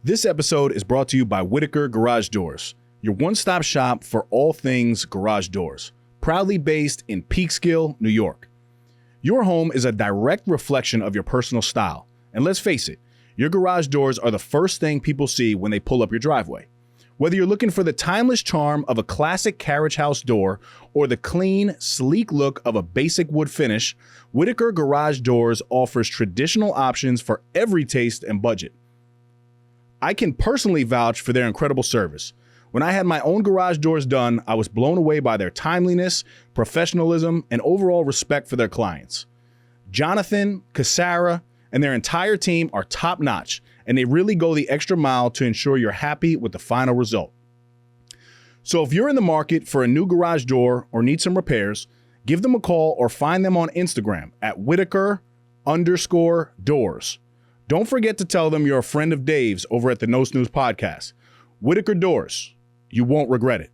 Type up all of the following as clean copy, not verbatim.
This episode is brought to you by Whitaker Garage Doors, your one-stop shop for all things garage doors, proudly based in Peekskill, New York. Your home is a direct reflection of your personal style, and let's face it, your garage doors are the first thing people see when they pull up your driveway. Whether you're looking for the timeless charm of a classic carriage house door or the clean, sleek look of a basic wood finish, Whitaker Garage Doors offers traditional options for every taste and budget. I can personally vouch for their incredible service. When I had my own garage doors done, I was blown away by their timeliness, professionalism, and overall respect for their clients. Jonathan, Cassara, and their entire team are top-notch, and they really go the extra mile to ensure you're happy with the final result. So if you're in the market for a new garage door or need some repairs, give them a call or find them on Instagram at Whitaker_doors. Don't forget to tell them you're a friend of Dave's over at the No Snooze Podcast. Whitaker Doors. You won't regret it.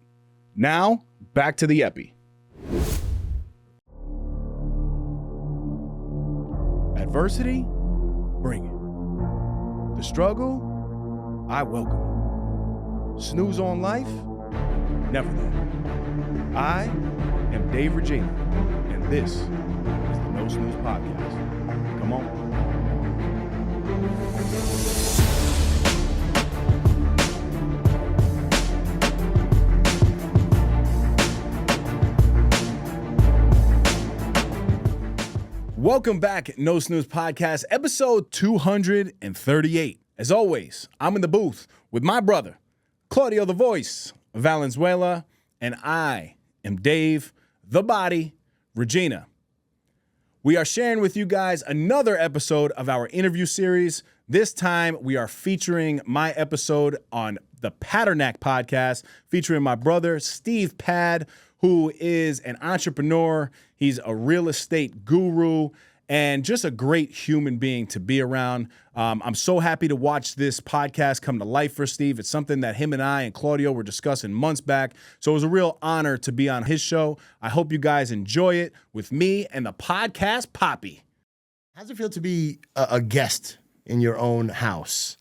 Now, back to the epi. Adversity? Bring it. The struggle? I welcome it. Snooze on life? Never that. I am Dave Reggina, and this is the No Snooze Podcast. Come on. Welcome back, No Snooze Podcast, episode 238. As always, I'm in the booth with my brother, Claudio the Voice Valenzuela, and I am Dave the Body Reggina. We are sharing with you guys another episode of our interview series. This time, we are featuring my episode on the Padernacht Podcast, featuring my brother, Steve Pad, who is an entrepreneur. He's a real estate guru and just a great human being to be around. I'm so happy to watch this podcast come to life for Steve. It's something that him and I and Claudio were discussing months back. So it was a real honor to be on his show. I hope you guys enjoy it with me and the podcast Poppy. How's it feel to be a guest in your own house?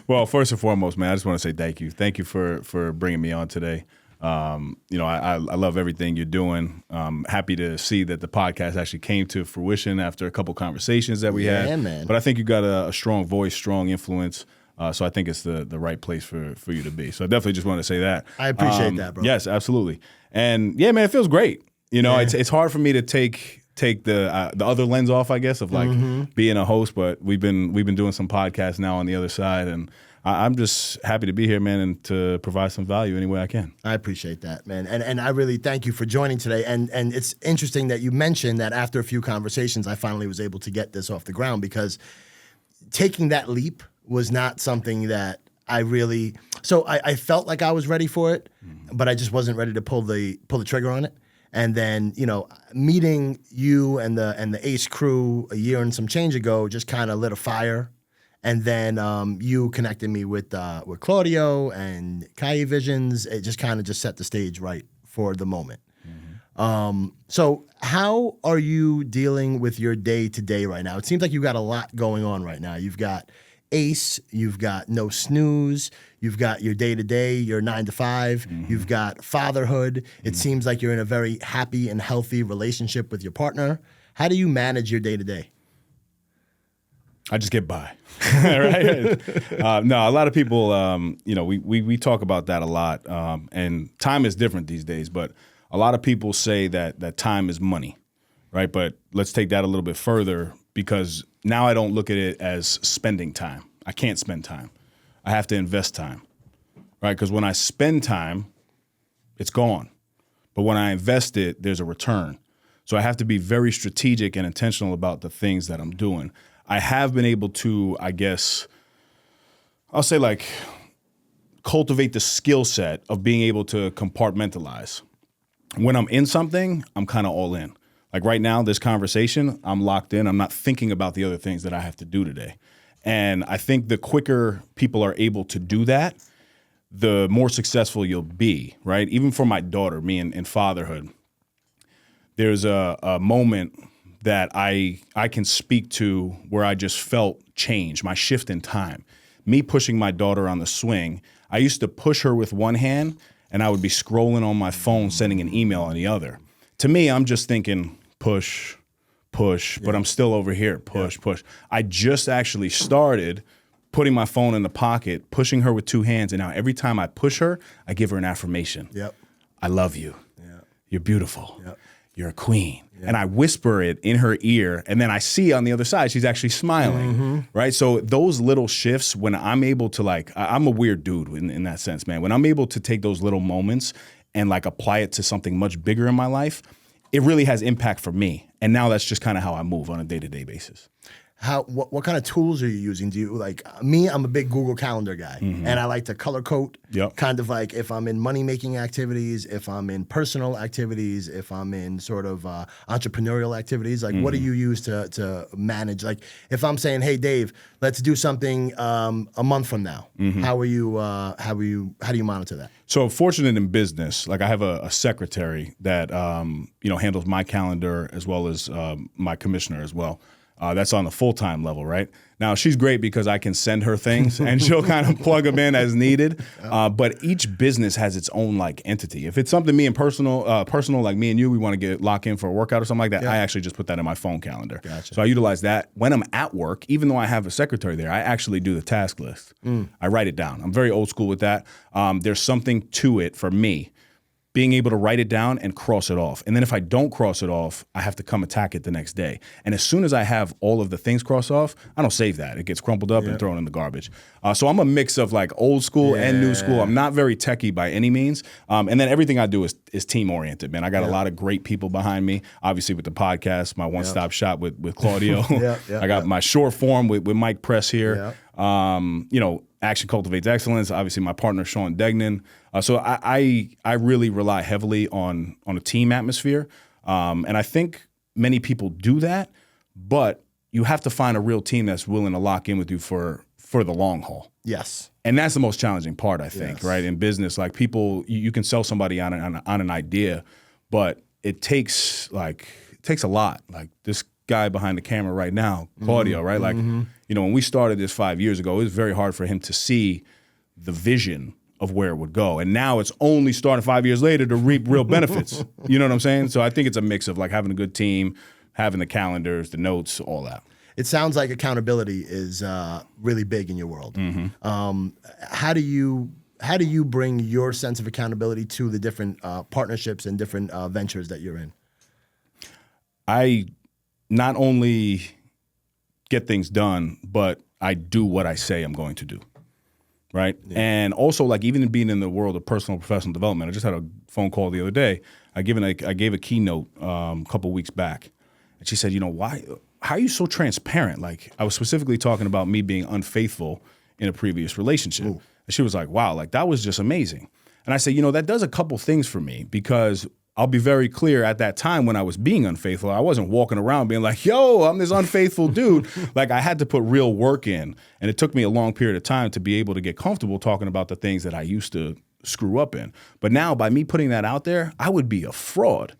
Well, first and foremost, man, I just want to say thank you. Thank you for bringing me on today. I love everything you're doing. Happy to see that the podcast actually came to fruition after a couple conversations that we had. Yeah, man. But I think you got a strong voice, strong influence. So I think it's the right place for you to be. So I definitely just want to say that. I appreciate that, bro. Yes, absolutely. And yeah, man, it feels great. You know, it's hard for me to take the other lens off, I guess, of like being a host. But we've been doing some podcasts now on the other side, and I'm just happy to be here, man, and to provide some value any way I can. I appreciate that, man. And I really thank you for joining today. And it's interesting that you mentioned that after a few conversations, I finally was able to get this off the ground, because taking that leap was not something that I really – so I felt like I was ready for it, but I just wasn't ready to pull the trigger on it. And then, you know, meeting you and the Ace crew a year and some change ago just kind of lit a fire. And then you connected me with Claudio and Kai Visions. It just kind of just set the stage right for the moment. So how are you dealing with your day-to-day right now? It seems like you've got a lot going on right now. You've got Ace, you've got No Snooze, you've got your day-to-day, your 9 to 5, you've got fatherhood. It seems like you're in a very happy and healthy relationship with your partner. How do you manage your day-to-day? I just get by, right? No, a lot of people, we talk about that a lot, and time is different these days, but a lot of people say that time is money, right? But let's take that a little bit further, because now I don't look at it as spending time. I can't spend time. I have to invest time, right? Because when I spend time, it's gone. But when I invest it, there's a return. So I have to be very strategic and intentional about the things that I'm doing. I have been able to, I guess, I'll say like cultivate the skill set of being able to compartmentalize. When I'm in something, I'm kind of all in. Like right now, this conversation, I'm locked in. I'm not thinking about the other things that I have to do today. And I think the quicker people are able to do that, the more successful you'll be, right? Even for my daughter, me in fatherhood, there's a moment that I can speak to where I just felt change, my shift in time. me pushing my daughter on the swing, I used to push her with one hand and I would be scrolling on my phone, sending an email on the other. To me, I'm just thinking push, but I'm still over here, push. I just actually started putting my phone in the pocket, pushing her with two hands, and now every time I push her, I give her an affirmation. Yep. I love you. Yep. You're beautiful. Yep. You're a queen. Yep. And I whisper it in her ear, and then I see on the other side, she's actually smiling, right? So those little shifts, when I'm able to I'm a weird dude in that sense, man. When I'm able to take those little moments and apply it to something much bigger in my life, it really has impact for me. And now that's just kind of how I move on a day-to-day basis. What kind of tools are you using? Do you me? I'm a big Google Calendar guy, and I like to color code. Yep. Kind of like if I'm in money making activities, if I'm in personal activities, if I'm in sort of entrepreneurial activities. What do you use to manage? Like if I'm saying, hey Dave, let's do something a month from now. How do you monitor that? So fortunate in business, I have a secretary that handles my calendar as well as my commissioner as well. That's on the full-time level, right? Now, she's great because I can send her things and she'll kind of plug them in as needed. But each business has its own entity. If it's something me and personal like me and you, we want to lock in for a workout or something like that, I actually just put that in my phone calendar. Gotcha. So I utilize that. When I'm at work, even though I have a secretary there, I actually do the task list. I write it down. I'm very old school with that. There's something to it for me, being able to write it down and cross it off. And then if I don't cross it off, I have to come attack it the next day. And as soon as I have all of the things crossed off, I don't save that. It gets crumpled up and thrown in the garbage. So I'm a mix of old school and new school. I'm not very techie by any means. And then everything I do is team oriented, man. I got a lot of great people behind me. Obviously with the podcast, my one-stop shop with Claudio. I got my short form with Mike Press here. Action cultivates excellence. Obviously, my partner Sean Degnan. So I really rely heavily on a team atmosphere, and I think many people do that. But you have to find a real team that's willing to lock in with you for the long haul. Yes, and that's the most challenging part, I think. Right in business, people, you can sell somebody on an idea, but it takes a lot. Like this guy behind the camera right now, Claudio, right? When we started this 5 years ago, it was very hard for him to see the vision of where it would go. And now it's only starting 5 years later to reap real benefits. You know what I'm saying? So I think it's a mix of having a good team, having the calendars, the notes, all that. It sounds like accountability is really big in your world. How do you bring your sense of accountability to the different partnerships and different ventures that you're in? I not only get things done, but I do what I say I'm going to do, right? Yeah. And also, even being in the world of personal and professional development, I just had a phone call the other day. I gave a keynote a couple weeks back, and she said, how are you so transparent? I was specifically talking about me being unfaithful in a previous relationship. Ooh. And she was like, wow, that was just amazing. And I said, that does a couple things for me, because I'll be very clear, at that time when I was being unfaithful, I wasn't walking around being like, yo, I'm this unfaithful dude. I had to put real work in. And it took me a long period of time to be able to get comfortable talking about the things that I used to screw up in. But now, by me putting that out there, I would be a fraud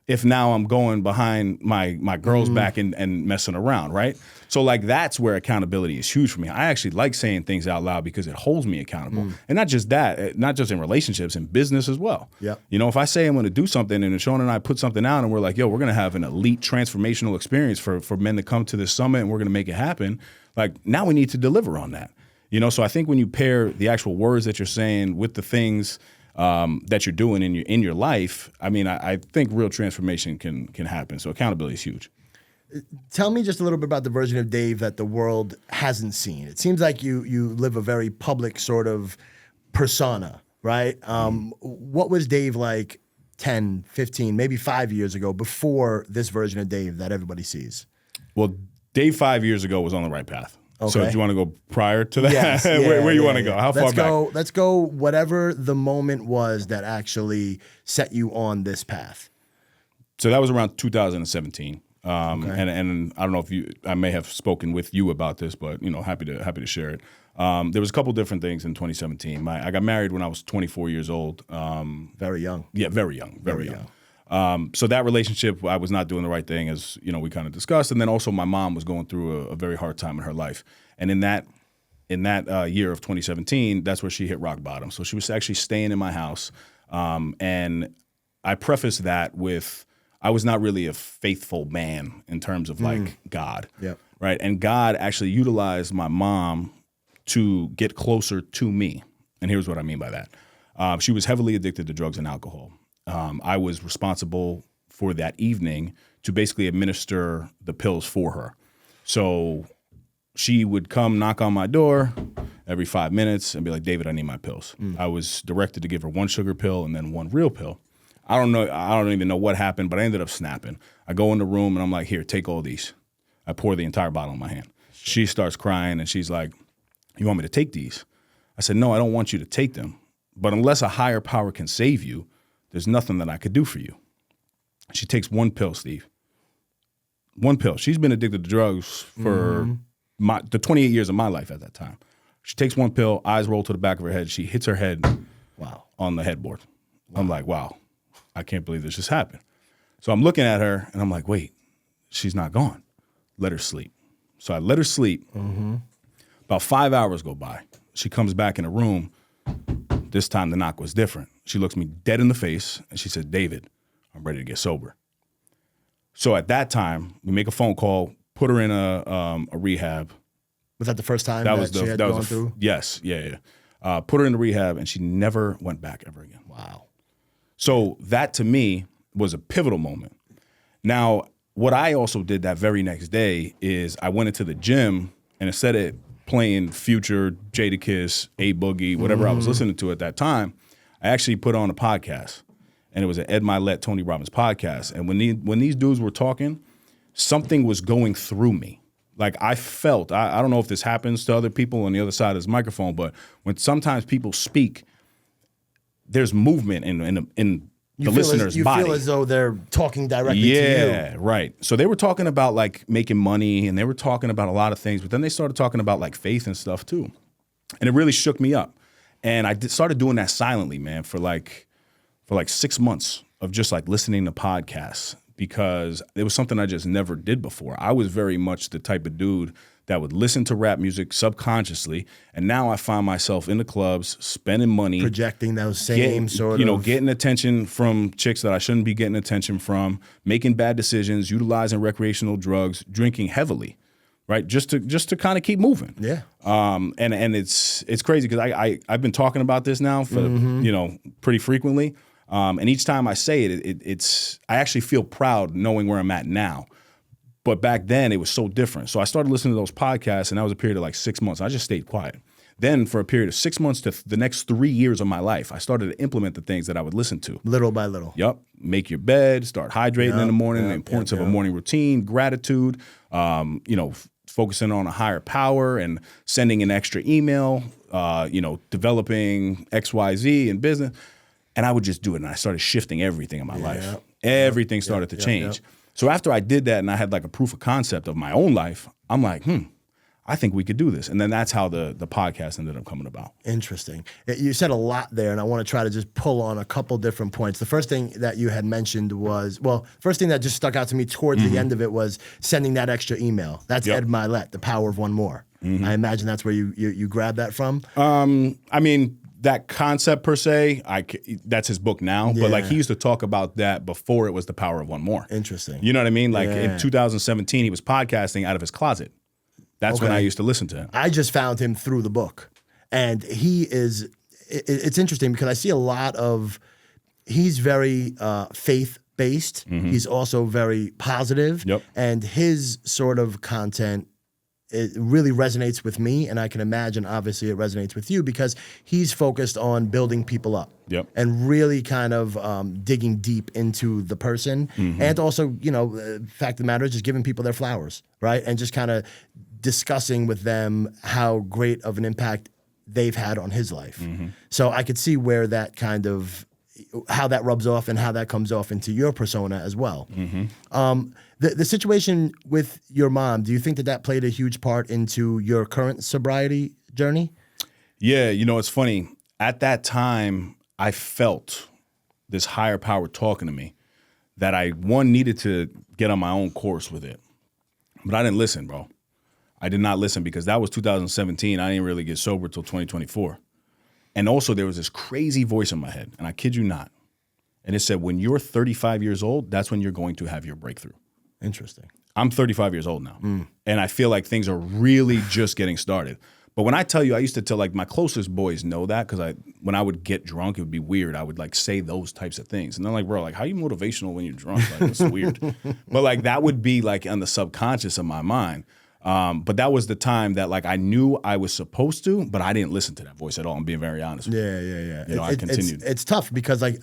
if now I'm going behind my girl's back and messing around, right? So that's where accountability is huge for me. I actually like saying things out loud because it holds me accountable. And not just that, not just in relationships, in business as well. Yep. If I say I'm going to do something and Sean and I put something out and we're like, yo, we're going to have an elite transformational experience for men to come to this summit and we're going to make it happen. Now we need to deliver on that. So I think when you pair the actual words that you're saying with the things that you're doing in your life, I think real transformation can happen. So accountability is huge. Tell me just a little bit about the version of Dave that the world hasn't seen. It seems like you live a very public sort of persona, right? What was Dave like 10, 15, maybe 5 years ago before this version of Dave that everybody sees? Well, Dave 5 years ago was on the right path. Okay. So do you want to go prior to that? Yes, where you want to go? How far back? Let's go whatever the moment was that actually set you on this path. So that was around 2017. And I don't know if I may have spoken with you about this, but happy to share it. There was a couple different things in 2017. I got married when I was 24 years old. Very young. Yeah, very young. So that relationship, I was not doing the right thing, as we kind of discussed. And then also my mom was going through a very hard time in her life. And in that in that year of 2017, that's where she hit rock bottom. So she was actually staying in my house. And I prefaced that with, I was not really a faithful man in terms of like God. Yep. Right. And God actually utilized my mom to get closer to me. And here's what I mean by that. She was heavily addicted to drugs and alcohol. I was responsible for that evening to basically administer the pills for her. So she would come knock on my door every 5 minutes and be like, David, I need my pills. I was directed to give her one sugar pill and then one real pill. I don't even know what happened, but I ended up snapping. I go in the room and I'm like, here, take all these. I pour the entire bottle in my hand. She starts crying and she's like, you want me to take these? I said, no, I don't want you to take them. But unless a higher power can save you, there's nothing that I could do for you. She takes one pill, Steve. One pill. She's been addicted to drugs for the 28 years of my life at that time. She takes one pill, eyes roll to the back of her head. She hits her head on the headboard. Wow. I'm like, wow, I can't believe this just happened. So I'm looking at her and I'm like, wait, she's not gone. Let her sleep. So I let her sleep. About 5 hours go by. She comes back in the room. This time the knock was different. She looks me dead in the face and she said, David, I'm ready to get sober. So at that time, we make a phone call, put her in a rehab. Was that the first time that she had gone through? Yes, yeah. Put her in the rehab and she never went back ever again. Wow. So that to me was a pivotal moment. Now, what I also did that very next day is I went into the gym and instead of playing Future, Jadakiss, A Boogie, whatever I was listening to at that time, I actually put on a podcast. And it was an Ed Milet, Tony Robbins podcast. And when these dudes were talking, something was going through me. Like I felt, I don't know if this happens to other people on the other side of this microphone, but when sometimes people speak, there's movement in the listener's body. You feel as though they're talking directly to you. Yeah, right. So they were talking about like making money and they were talking about a lot of things, but then they started talking about like faith and stuff too. And it really shook me up. And I started doing that silently, man, for like 6 months of just like listening to podcasts because it was something I just never did before. I was very much the type of dude that would listen to rap music subconsciously. And now I find myself in the clubs spending money. Projecting those same getting attention from chicks that I shouldn't be getting attention from, making bad decisions, utilizing recreational drugs, drinking heavily, right? Just to kind of keep moving. Yeah. And it's crazy because I've been talking about this now for, pretty frequently. And each time I say it, I actually feel proud knowing where I'm at now. But back then, it was so different. So I started listening to those podcasts, and that was a period of like 6 months. I just stayed quiet. Then for a period of 6 months to the next 3 years of my life, I started to implement the things that I would listen to. Little by little. Yep. Make your bed, start hydrating in the morning, the importance of a morning routine, gratitude, focusing on a higher power and sending an extra email, developing XYZ in business. And I would just do it, and I started shifting everything in my life. Everything started to change. So after I did that and I had like a proof of concept of my own life, I'm like, I think we could do this. And then that's how the podcast ended up coming about. Interesting. You said a lot there, and I want to try to just pull on a couple different points. The first thing that you had mentioned was, first thing that just stuck out to me towards the end of it was sending that extra email. That's Ed Milet, The Power of One More. I imagine that's where you grabbed that from. That concept per se, that's his book now. But like he used to talk about that before it was The Power of One More. Interesting. You know what I mean? Like in 2017, he was podcasting out of his closet. That's when I used to listen to him. I just found him through the book. And it's interesting because I see a lot of, he's very faith-based. He's also very positive. Yep. And his sort of content, it really resonates with me, and I can imagine, obviously, it resonates with you because he's focused on building people up and really kind of digging deep into the person. And also, the fact of the matter is just giving people their flowers, right? And just kind of discussing with them how great of an impact they've had on his life. So I could see where that kind of, how that rubs off and how that comes off into your persona as well. The situation with your mom, do you think that played a huge part into your current sobriety journey? Yeah, it's funny. At that time, I felt this higher power talking to me that I needed to get on my own course with it. But I didn't listen, bro. I did not listen because that was 2017. I didn't really get sober till 2024. And also there was this crazy voice in my head, and I kid you not. And it said, when you're 35 years old, that's when you're going to have your breakthrough. Interesting. I'm 35 years old now. And I feel like things are really just getting started. But when I tell you, I used to tell, like, my closest boys know that because when I would get drunk, it would be weird. I would, like, say those types of things. And they're like, bro, like, how are you motivational when you're drunk? Like, it's weird. But, like, that would be, like, on the subconscious of my mind. But that was the time that, like, I knew I was supposed to, but I didn't listen to that voice at all. I'm being very honest with you. Yeah. I continued. It's tough because, like,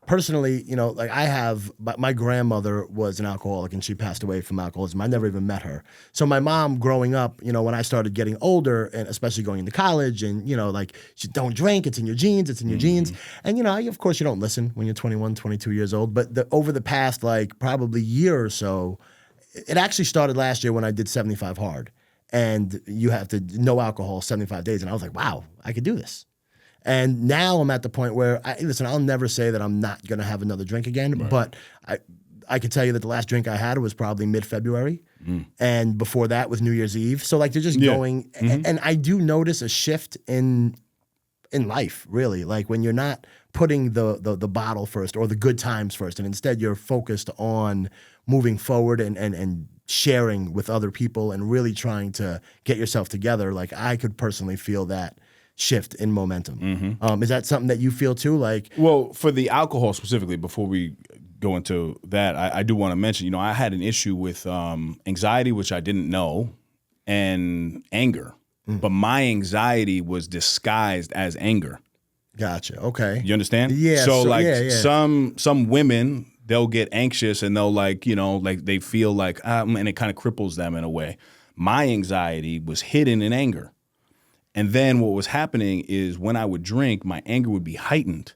personally, like my grandmother was an alcoholic and she passed away from alcoholism. I never even met her. So my mom growing up, when I started getting older and especially going into college and, like, she don't drink, it's in your genes, it's in your genes. And, of course you don't listen when you're 21, 22 years old. But over the past, like, probably year or so, it actually started last year when I did 75 hard, and you have to no alcohol 75 days. And I was like, wow, I could do this. And now I'm at the point where, listen, I'll never say that I'm not going to have another drink again, but I could tell you that the last drink I had was probably mid-February, and before that was New Year's Eve. So, like, they're just going, and I do notice a shift in life, really. Like, when you're not putting the bottle first or the good times first, and instead you're focused on moving forward and sharing with other people and really trying to get yourself together. Like, I could personally feel that shift in momentum. Is that something that you feel too? Like, well, for the alcohol specifically, before we go into that, I do want to mention, I had an issue with anxiety, which I didn't know, and anger. But my anxiety was disguised as anger. Gotcha. Okay. You understand? Yeah. So some women, they'll get anxious and they'll, like, like they feel like, and it kind of cripples them in a way. My anxiety was hidden in anger. And then what was happening is when I would drink, my anger would be heightened.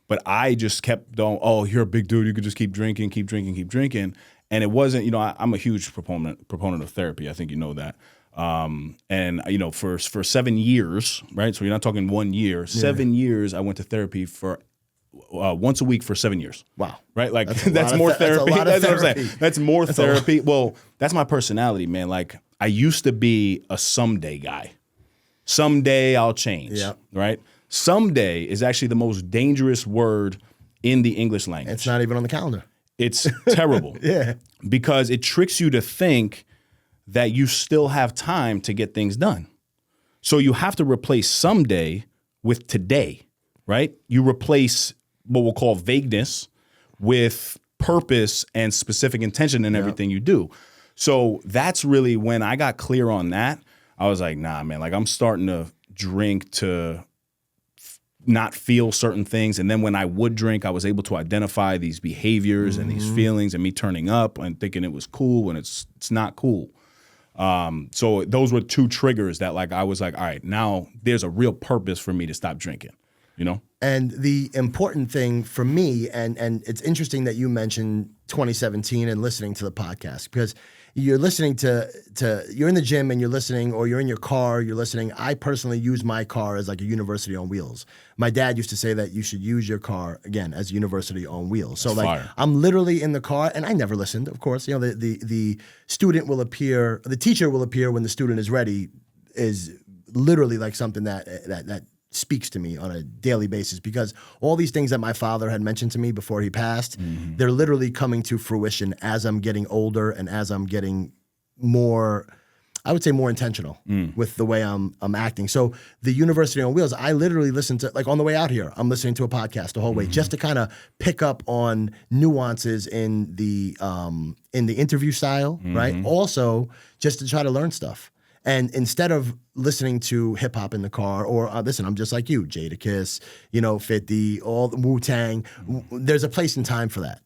But I just kept going, oh, you're a big dude. You could just keep drinking. And it wasn't, I'm a huge proponent of therapy. I think you know that. And for 7 years, right? So you're not talking 1 year. 7 years, I went to therapy for once a week for 7 years. Wow. Right? Like, that's more therapy. That's what I'm saying. That's more therapy. Well, that's my personality, man. Like, I used to be a someday guy. Someday I'll change. Yeah. Right? Someday is actually the most dangerous word in the English language. It's not even on the calendar. It's terrible. Yeah. Because it tricks you to think that you still have time to get things done. So you have to replace someday with today, right? You replace what we'll call vagueness with purpose and specific intention in everything you do. So that's really when I got clear on that. I was like, nah, man, like, I'm starting to drink to not feel certain things. And then when I would drink, I was able to identify these behaviors and these feelings and me turning up and thinking it was cool when it's not cool. So those were two triggers that, like, I was like, all right, now there's a real purpose for me to stop drinking, And the important thing for me, and it's interesting that you mentioned 2017 and listening to the podcast, because you're listening to you're in the gym and you're listening, or you're in your car, you're listening. I personally use my car as like a university on wheels. My dad used to say that you should use your car, again, as a university on wheels. So, like, fire. I'm literally in the car, and I never listened, of course. The student will appear, the teacher will appear when the student is ready, is literally like something that speaks to me on a daily basis, because all these things that my father had mentioned to me before he passed, they're literally coming to fruition as I'm getting older and as I'm getting more, I would say, more intentional with the way I'm acting. So the University on Wheels, I literally listen to, like, on the way out here, I'm listening to a podcast the whole way just to kind of pick up on nuances in the interview style, right? Also, just to try to learn stuff. And instead of listening to hip hop in the car, or listen, I'm just like you, Jadakiss, 50, all the Wu-Tang, there's a place and time for that.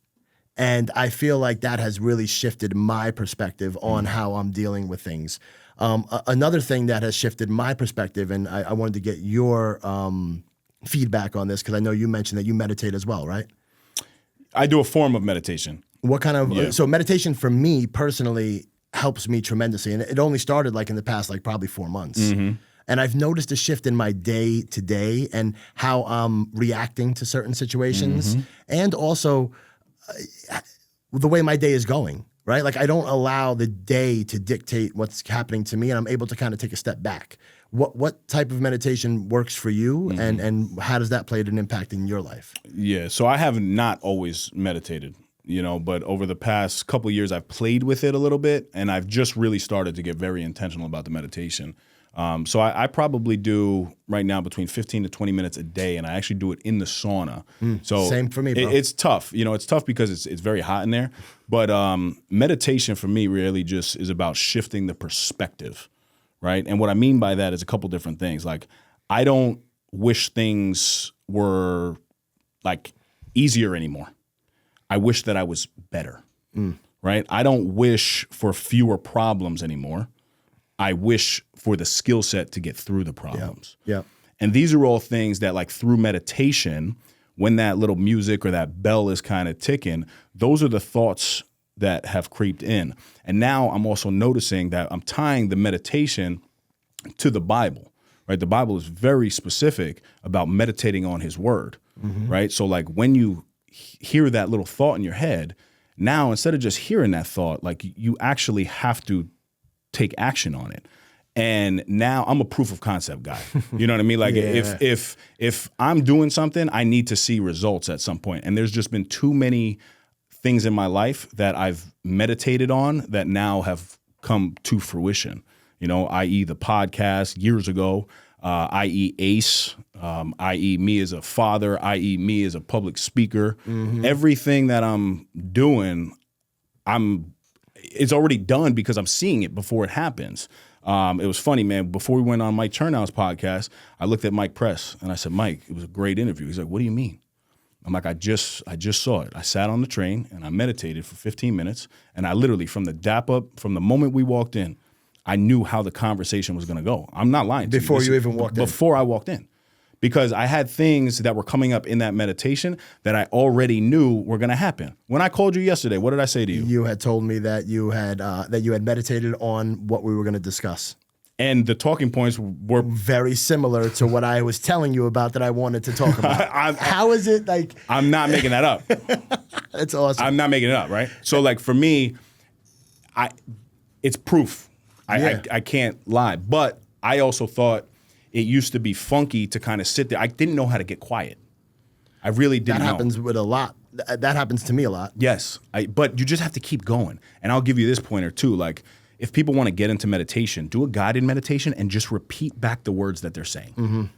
And I feel like that has really shifted my perspective on how I'm dealing with things. Another thing that has shifted my perspective, and I wanted to get your feedback on this, because I know you mentioned that you meditate as well, right? I do a form of meditation. What kind of, so meditation for me personally helps me tremendously. And it only started like in the past, like probably 4 months. And I've noticed a shift in my day to day and how I'm reacting to certain situations, and also the way my day is going. right? Like I don't allow the day to dictate what's happening to me, and I'm able to kind of take a step back. What type of meditation works for you, and how does that play an impact in your life? Yeah, so I have not always meditated, but over the past couple of years, I've played with it a little bit, and I've just really started to get very intentional about the meditation. So I probably do right now between 15 to 20 minutes a day, and I actually do it in the sauna. So same for me, bro. It's tough. It's tough because it's very hot in there. But meditation for me really just is about shifting the perspective, right? And what I mean by that is a couple different things. Like I don't wish things were like easier anymore. I wish that I was better, right? I don't wish for fewer problems anymore. I wish for the skill set to get through the problems. Yeah. And these are all things that like through meditation, when that little music or that bell is kind of ticking, those are the thoughts that have creeped in. And now I'm also noticing that I'm tying the meditation to the Bible, right? The Bible is very specific about meditating on his word, right? So like when you hear that little thought in your head, now instead of just hearing that thought, like you actually have to take action on it. And now I'm a proof of concept guy. You know what I mean? Like if I'm doing something, I need to see results at some point. And there's just been too many things in my life that I've meditated on that now have come to fruition, i.e. the podcast years ago, i.e. ACE, i.e. me as a father, i.e. me as a public speaker. Everything that I'm doing, it's already done because I'm seeing it before it happens. It was funny, man. Before we went on Mike Chernow's podcast, I looked at Mike Press and I said, Mike, it was a great interview. He's like, what do you mean? I'm like, I just saw it. I sat on the train and I meditated for 15 minutes. And I literally, from the moment we walked in, I knew how the conversation was going to go. I'm not lying to you. Before you even walked in? Before I walked in. Because I had things that were coming up in that meditation that I already knew were going to happen. When I called you yesterday, what did I say to you? You had told me that you had meditated on what we were going to discuss. And the talking points were very similar to what I was telling you about that I wanted to talk about. How is it like? I'm not making that up. That's awesome. I'm not making it up, right? So like for me, it's proof. I can't lie. But I also thought it used to be funky to kind of sit there. I didn't know how to get quiet. I really didn't know. That happens with a lot. That happens to me a lot. Yes. But you just have to keep going. And I'll give you this pointer too. Like if people want to get into meditation, do a guided meditation and just repeat back the words that they're saying.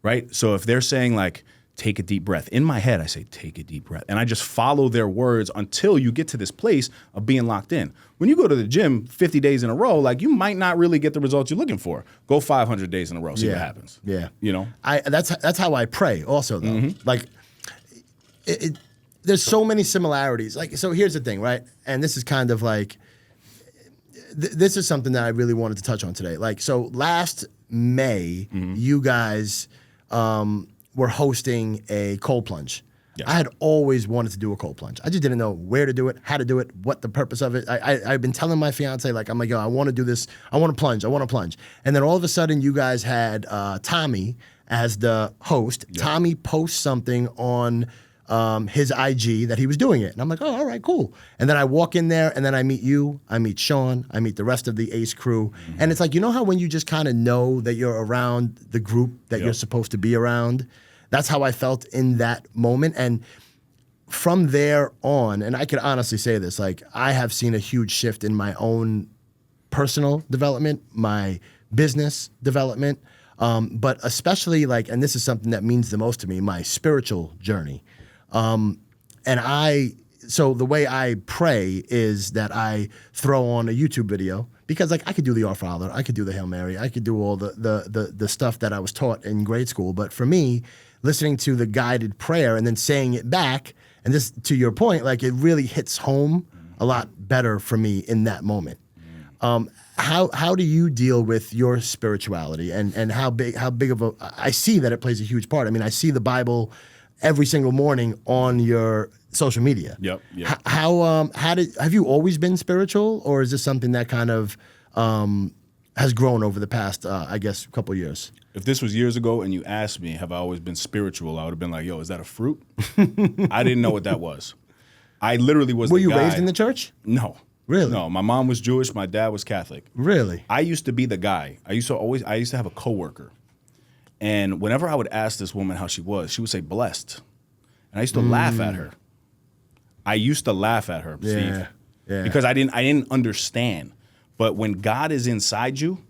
Right? So if they're saying like, take a deep breath. In my head, I say, take a deep breath. And I just follow their words until you get to this place of being locked in. When you go to the gym 50 days in a row, like you might not really get the results you're looking for. Go 500 days in a row, see what happens. Yeah. That's how I pray also though. Like there's so many similarities. Like, so here's the thing, right? And this is kind of like, this is something that I really wanted to touch on today. Like, so last May, you guys, were hosting a cold plunge. Yeah. I had always wanted to do a cold plunge. I just didn't know where to do it, how to do it, what the purpose of it. I've been telling my fiance, like, I'm like, yo, I want to do this. I want to plunge. And then all of a sudden you guys had Tommy as the host. Yeah. Tommy posts something on his IG that he was doing it. And I'm like, oh, all right, cool. And then I walk in there and then I meet you, I meet Sean, I meet the rest of the ACE crew. And it's like, you know how when you just kind of know that you're around the group that you're supposed to be around? That's how I felt in that moment. And from there on, and I could honestly say this, like I have seen a huge shift in my own personal development, my business development, but especially like, and this is something that means the most to me, my spiritual journey. So the way I pray is that I throw on a YouTube video because like I could do the Our Father, I could do the Hail Mary, I could do all the stuff that I was taught in grade school. But for me, listening to the guided prayer and then saying it back, and this, to your point, like it really hits home a lot better for me in that moment. How do you deal with your spirituality and how big of a, I see that it plays a huge part. I mean, I see the Bible every single morning on your social media. Yep. Have you always been spiritual, or is this something that kind of has grown over the past, I guess, couple of years? If this was years ago and you asked me, have I always been spiritual? I would have been like, yo, is that a fruit? I didn't know what that was. I literally was Were the you guy. raised in the church? No. Really? No, my mom was Jewish. My dad was Catholic. Really? I used to be the guy. I used to have a coworker. And whenever I would ask this woman how she would say blessed. And I used to laugh at her. Steve. Yeah. Because I didn't understand. But when God is inside you,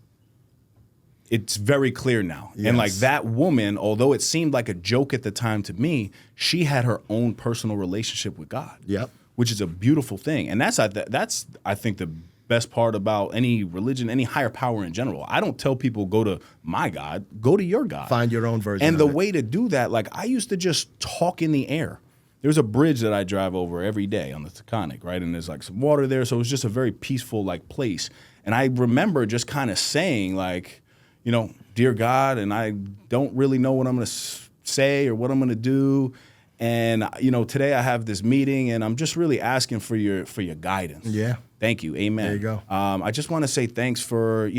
it's very clear now. Yes. And like that woman, although it seemed like a joke at the time to me, she had her own personal relationship with God. Yep. Which is a beautiful thing. And that's I think the best part about any religion, any higher power in general. I don't tell people go to my God, go to your God. Find your own version And of the it. way to do that, like I used to just talk in the air. There's a bridge that I drive over every day on the Taconic, right? And there's like some water there. So it was just a very peaceful like place. And I remember just kind of saying like, you know, dear God, and I don't really know what I'm going to say or what I'm going to do. And, you know, today I have this meeting and I'm just really asking for your guidance. Yeah. Thank you. Amen. There you go. I just want to say thanks for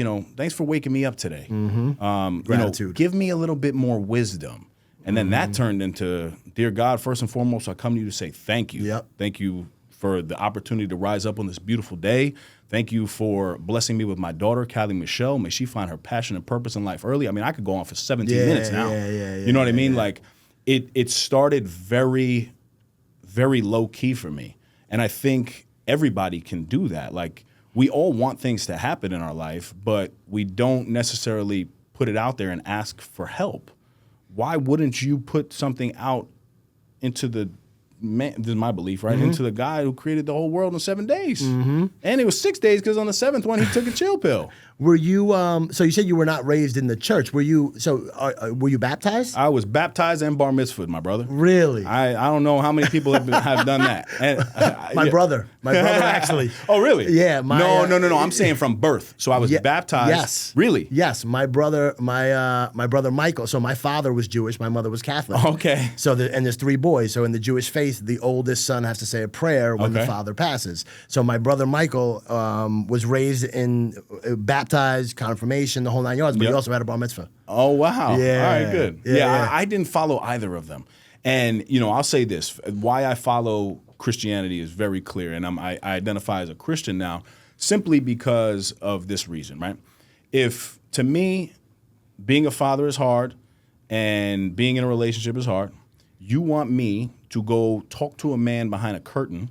waking me up today. Gratitude. Give me a little bit more wisdom. And then that turned into, dear God, first and foremost, I come to you to say thank you. Yep. Thank you for the opportunity to rise up on this beautiful day. Thank you for blessing me with my daughter, Callie Michelle. May she find her passion and purpose in life early. I mean, I could go on for 17 minutes now. You know what I mean? Like, it started very, very low key for me. And I think everybody can do that. Like, we all want things to happen in our life, but we don't necessarily put it out there and ask for help. Why wouldn't you put something out into the man, this is my belief, right? Into the guy who created the whole world in 7 days. And it was 6 days because on the seventh one, he took a chill pill. Were you, so you said you were not raised in the church. Were you baptized? I was baptized and bar mitzvahed, my brother. Really? I don't know how many people have done that. And, My brother actually. Oh, really? Yeah. No. I'm saying from birth. So I was baptized. Yes. Really? Yes. My brother Michael. So my father was Jewish. My mother was Catholic. Okay. So and there's 3 boys. So in the Jewish faith, the oldest son has to say a prayer when the father passes. So my brother Michael was raised in baptized, confirmation, the whole 9 yards, but he also had a bar mitzvah. Oh, wow. Yeah. All right, good. Yeah. I didn't follow either of them. And, you know, I'll say this. Why I follow Christianity is very clear. And I identify as a Christian now simply because of this reason, right? If, to me, being a father is hard and being in a relationship is hard, you want me to go talk to a man behind a curtain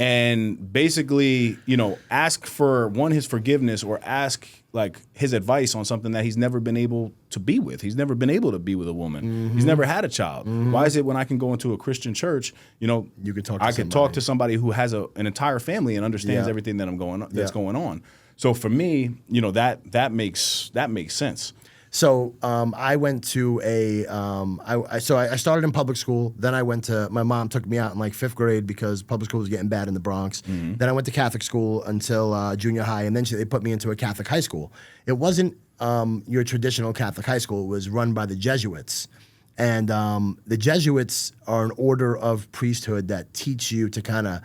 and basically, you know, ask for his forgiveness or ask like his advice on something that he's never been able to be with. He's never been able to be with a woman. He's never had a child. Why is it when I can go into a Christian church, you know, you can talk to I can talk to somebody who has an entire family and understands everything that that's going on. So for me, you know, that makes sense. So I went to I started in public school. Then I went to, my mom took me out in like 5th grade because public school was getting bad in the Bronx. Then I went to Catholic school until junior high, and then they put me into a Catholic high school. It wasn't your traditional Catholic high school. It was run by the Jesuits. And the Jesuits are an order of priesthood that teach you to kind of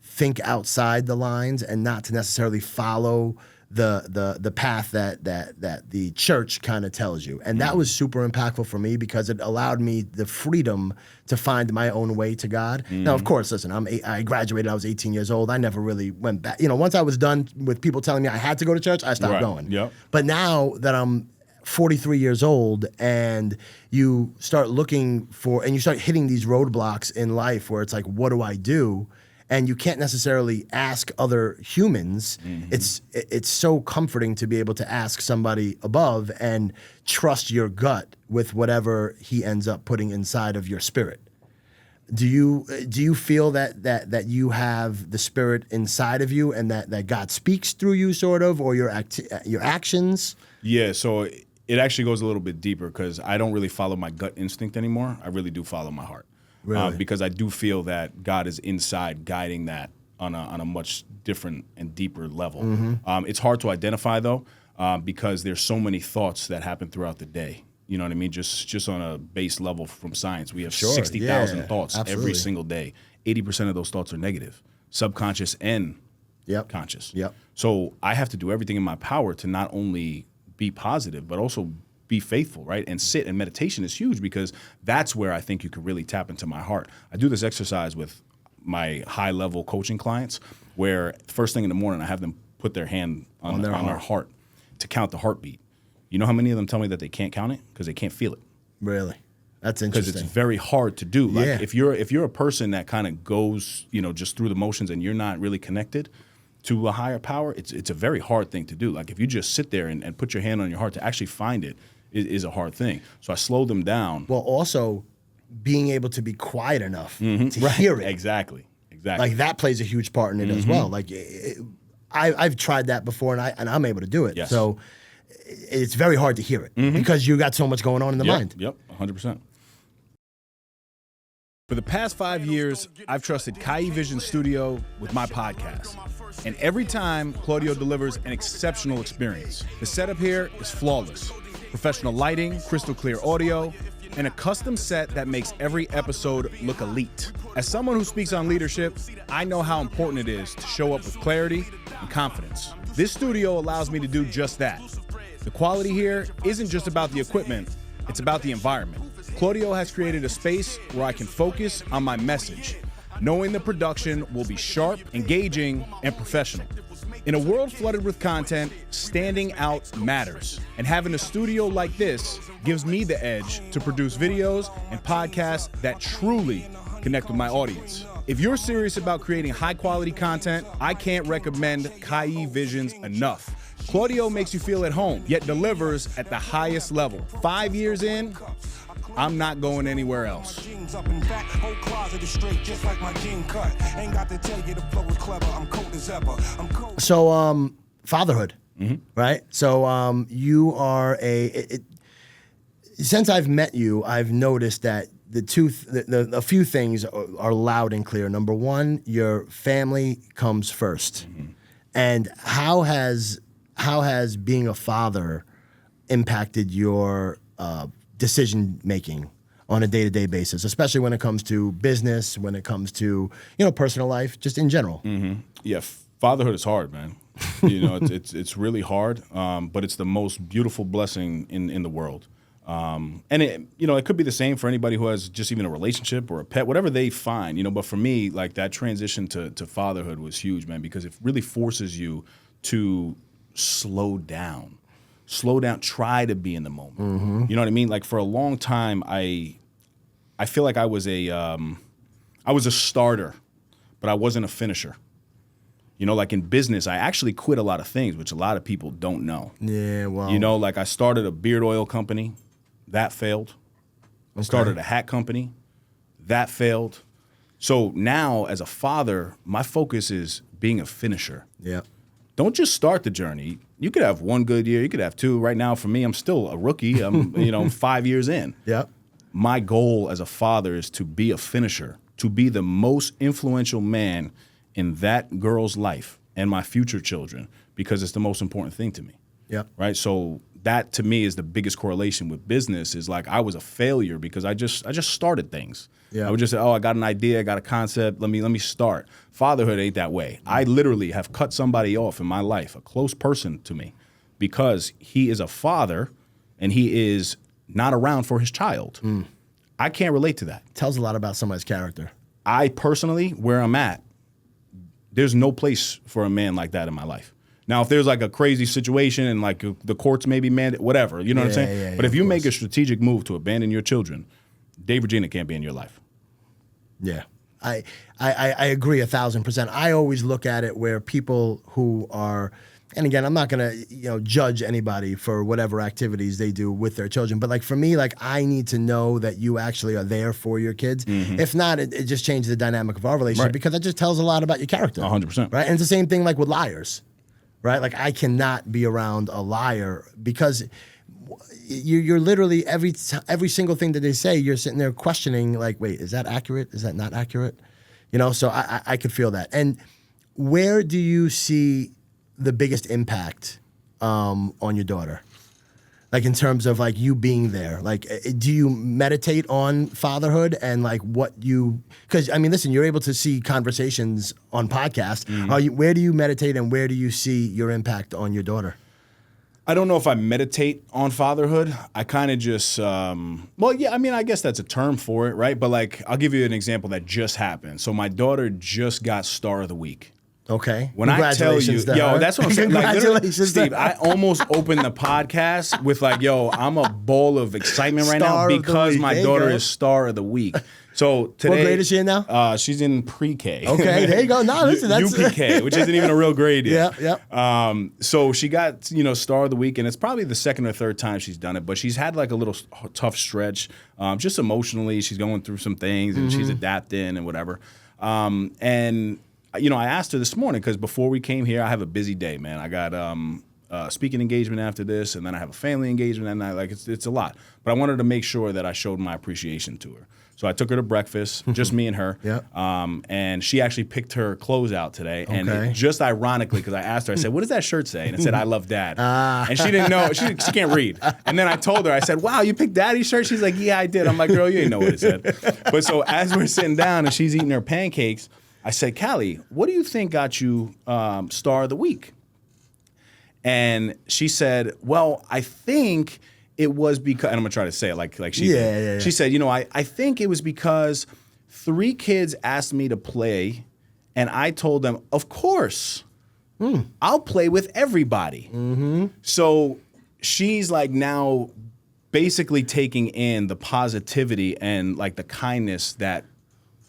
think outside the lines and not to necessarily follow the path that the church kind of tells you. And that was super impactful for me because it allowed me the freedom to find my own way to God. Now, of course, listen, I graduated, I was 18 years old. I never really went back. You know, once I was done with people telling me I had to go to church, I stopped going. Yep. But now that I'm 43 years old and you start looking for, and you start hitting these roadblocks in life where it's like, what do I do? And you can't necessarily ask other humans. It's so comforting to be able to ask somebody above and trust your gut with whatever he ends up putting inside of your spirit. Do you feel that you have the spirit inside of you and that God speaks through you, sort of, or your actions? Yeah. So it actually goes a little bit deeper because I don't really follow my gut instinct anymore. I really do follow my heart. Really? Because I do feel that God is inside guiding that on a much different and deeper level. It's hard to identify, though, because there's so many thoughts that happen throughout the day. You know what I mean? Just on a base level from science, we have 60,000 thoughts every single day. 80% of those thoughts are negative, subconscious and conscious. So I have to do everything in my power to not only be positive, but also be faithful, right? And sit, and meditation is huge because that's where I think you can really tap into my heart. I do this exercise with my high-level coaching clients where first thing in the morning I have them put their hand on their heart to count the heartbeat. You know how many of them tell me that they can't count it? Because they can't feel it. Really? That's interesting. Because it's very hard to do. Like Yeah. if you're a person that kind of goes, just through the motions and you're not really connected to a higher power, it's a very hard thing to do. Like if you just sit there and put your hand on your heart, to actually find it is a hard thing. So I slow them down. Well, also being able to be quiet enough to hear it. Exactly. Like that plays a huge part in it as well. Like I've tried that before and I'm able to do it. Yes. So it's very hard to hear it because you got so much going on in the mind. Yep, 100%. For the past 5 years, I've trusted Kai Vision Studio with my podcast. And every time, Claudio delivers an exceptional experience. The setup here is flawless. Professional lighting, crystal clear audio, and a custom set that makes every episode look elite. As someone who speaks on leadership, I know how important it is to show up with clarity and confidence. This studio allows me to do just that. The quality here isn't just about the equipment, it's about the environment. Claudio has created a space where I can focus on my message, knowing the production will be sharp, engaging, and professional. In a world flooded with content, standing out matters. And having a studio like this gives me the edge to produce videos and podcasts that truly connect with my audience. If you're serious about creating high-quality content, I can't recommend Kai Visions enough. Claudio makes you feel at home, yet delivers at the highest level. 5 years in, I'm not going anywhere else. So, fatherhood, right? So, you are since I've met you, I've noticed that a few things are loud and clear. Number one, your family comes first. And how has being a father impacted your decision making on a day-to-day basis, especially when it comes to business, when it comes to personal life, just in general? Yeah, fatherhood is hard, man. It's really hard, but it's the most beautiful blessing in the world. And it could be the same for anybody who has just even a relationship or a pet, whatever they find. But for me, like that transition to fatherhood was huge, man, because it really forces you to slow down, try to be in the moment. You know what I mean? Like for a long time, I feel like I was a starter, but I wasn't a finisher. Like in business, I actually quit a lot of things, which a lot of people don't know. Yeah, well. Like I started a beard oil company, that failed. I started a hat company, that failed. So now as a father, my focus is being a finisher. Yeah. Don't just start the journey. You could have one good year. You could have two. Right now, for me, I'm still a rookie. I'm 5 years in. Yeah. My goal as a father is to be a finisher, to be the most influential man in that girl's life and my future children, because it's the most important thing to me. Yeah. Right. So that to me is the biggest correlation with business. Is like I was a failure because I just started things. Yeah. I would just say, I got an idea, I got a concept. Let me start. Fatherhood ain't that way. I literally have cut somebody off in my life, a close person to me, because he is a father and he is not around for his child. I can't relate to that. Tells a lot about somebody's character. I personally, where I'm at, there's no place for a man like that in my life. Now, if there's like a crazy situation and like the courts may be mandated, whatever, you know what I'm saying? But if you make a strategic move to abandon your children, Dave Reggina can't be in your life. Yeah. I agree 1,000%. I always look at it where people who are, and again, I'm not going to judge anybody for whatever activities they do with their children, but like for me, like I need to know that you actually are there for your kids. If not, it just changes the dynamic of our relationship, because that just tells a lot about your character. 100%. Right? And it's the same thing like with liars, right? Like I cannot be around a liar because you're literally every single thing that they say, you're sitting there questioning like, wait, is that accurate? Is that not accurate? So I could feel that. And where do you see the biggest impact on your daughter? Like in terms of like you being there, like do you meditate on fatherhood and like because I mean, listen, you're able to see conversations on podcasts. Where do you meditate and where do you see your impact on your daughter? I don't know if I meditate on fatherhood. I kind of just, I guess that's a term for it, right? But like, I'll give you an example that just happened. So my daughter just got Star of the Week. Okay. When I tell you, yo, that's what I'm saying. Like, Congratulations, Steve, I almost opened the podcast with like, yo, I'm a ball of excitement right now because my daughter is star of the week. So today, what grade is she in now? She's in pre-K. Okay, there you go. No, listen, that's UPK, which isn't even a real grade yet. Yeah. So she got, star of the week, and it's probably the second or third time she's done it. But she's had like a little tough stretch, just emotionally. She's going through some things, and she's adapting and whatever. And I asked her this morning because before we came here, I have a busy day, man. I got speaking engagement after this, and then I have a family engagement, and it's a lot. But I wanted to make sure that I showed my appreciation to her. So I took her to breakfast, just me and her. And she actually picked her clothes out today. And it, just ironically, because I asked her, I said, "What does that shirt say?" And it said, "I love Dad." And she didn't know. She can't read. And then I told her, I said, "Wow, you picked Daddy's shirt?" She's like, "Yeah, I did." I'm like, "Girl, you didn't know what it said." But so as we're sitting down and she's eating her pancakes, I said, "Callie, what do you think got you star of the week?" And she said, "Well, I think it was because," and I'm going to try to say it like she did. Yeah. She said, I think it was because 3 kids asked me to play, and I told them, of course, I'll play with everybody. So she's like now basically taking in the positivity and like the kindness that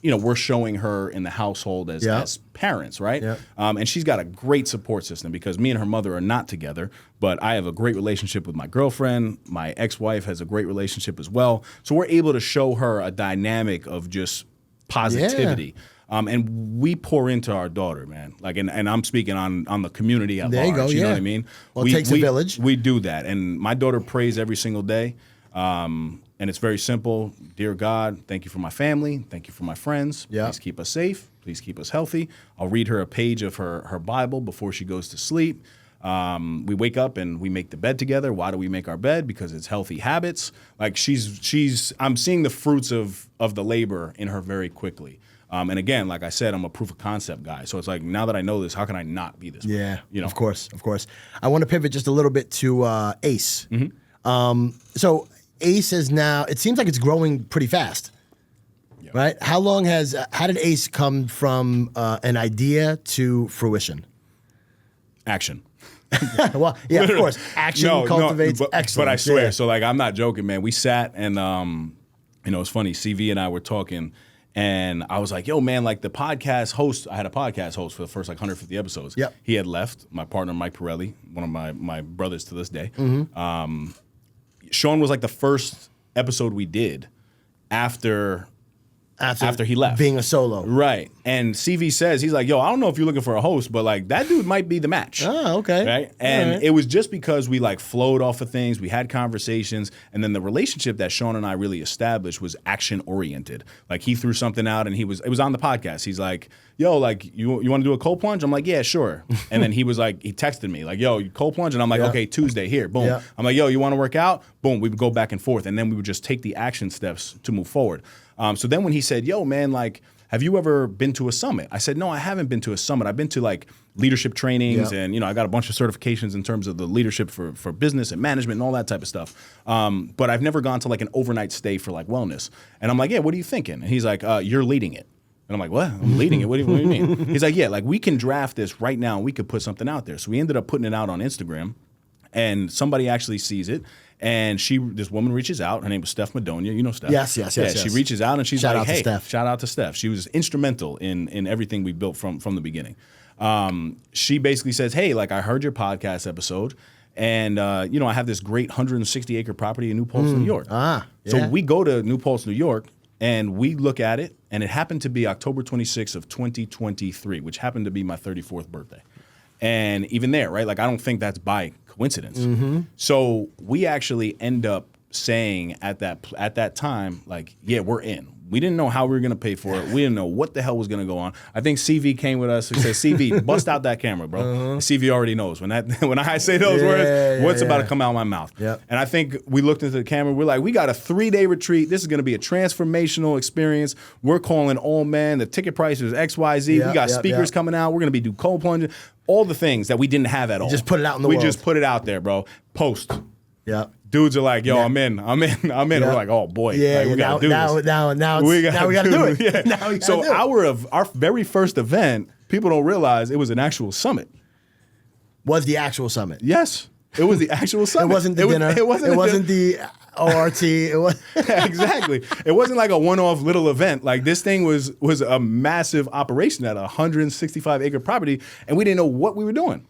we're showing her in the household as parents, right? And she's got a great support system because me and her mother are not together, but I have a great relationship with my girlfriend. My ex-wife has a great relationship as well. So we're able to show her a dynamic of just positivity. And we pour into our daughter, man. Like, and I'm speaking on the community at large. You know what I mean? Well, it takes a village. We do that. And my daughter prays every single day. And it's very simple. Dear God, thank you for my family. Thank you for my friends. Please keep us safe. Please keep us healthy. I'll read her a page of her Bible before she goes to sleep. We wake up and we make the bed together. Why do we make our bed? Because it's healthy habits. Like I'm seeing the fruits of the labor in her very quickly. And again, like I said, I'm a proof of concept guy. So it's like, now that I know this, how can I not be this way? Yeah, of course. I want to pivot just a little bit to ACE. So ACE is now, it seems like it's growing pretty fast, right? How did ACE come from an idea to fruition? Action. Well, yeah, of course. Action cultivates excellence. But I swear, so like, I'm not joking, man. We sat and, it's funny, CV and I were talking, and I was like, yo, man, like the podcast host, I had a podcast host for the first like 150 episodes. He had left, my partner, Mike Pirelli, one of my brothers to this day. Sean was like the first episode we did after he left. Being a solo. Right. And CV says, he's like, yo, I don't know if you're looking for a host, but like that dude might be the match. Oh, okay. Right. And it was just because we like flowed off of things. We had conversations. And then the relationship that Sean and I really established was action oriented. Like he threw something out and it was on the podcast. He's like, yo, like you want to do a cold plunge? I'm like, yeah, sure. And then he was like, he texted me like, yo, you cold plunge? And I'm like, okay, Tuesday here. Boom. I'm like, yo, you want to work out? Boom. We would go back and forth. And then we would just take the action steps to move forward. So then when he said, yo, man, like, have you ever been to a summit? I said, no, I haven't been to a summit. I've been to like leadership trainings and, I got a bunch of certifications in terms of the leadership for business and management and all that type of stuff. But I've never gone to like an overnight stay for like wellness. And I'm like, yeah, what are you thinking? And he's like, you're leading it. And I'm like, what? I'm leading it? What do you mean? He's like, yeah, like we can draft this right now and we could put something out there. So we ended up putting it out on Instagram and somebody actually sees it. And this woman reaches out. Her name was Steph Madonia. You know Steph. Yes. She reaches out and she's like, hey, Steph. Shout out to Steph. She was instrumental in everything we built from the beginning. She basically says, hey, like I heard your podcast episode. And, I have this great 160-acre property in New Paltz, New York. So we go to New Paltz, New York, and we look at it. And it happened to be October 26th of 2023, which happened to be my 34th birthday. And even there, right? Like, I don't think that's by coincidence. So we actually end up saying at that time, like, yeah, we're in. We didn't know how we were going to pay for it. We didn't know what the hell was going to go on. I think CV came with us and said, CV, bust out that camera, bro. CV already knows. When I say those words, what's about to come out of my mouth. And I think we looked into the camera. We're like, we got a 3-day retreat. This is going to be a transformational experience. We're calling all men. The ticket price is XYZ. We got speakers coming out. We're going to be do cold plunging. All the things that we didn't have at all. Just put it out in the world. We just put it out there, bro. Post. Dudes are like, yo, I'm in. We're like, oh boy, we gotta do this. Now we gotta do it. So our very first event, people don't realize it was an actual summit. Was the actual summit? Yes. It was the actual summit. It wasn't the dinner. It wasn't the ORT. It was exactly. It wasn't like a one-off little event. Like this thing was a massive operation at a 165-acre property, and we didn't know what we were doing.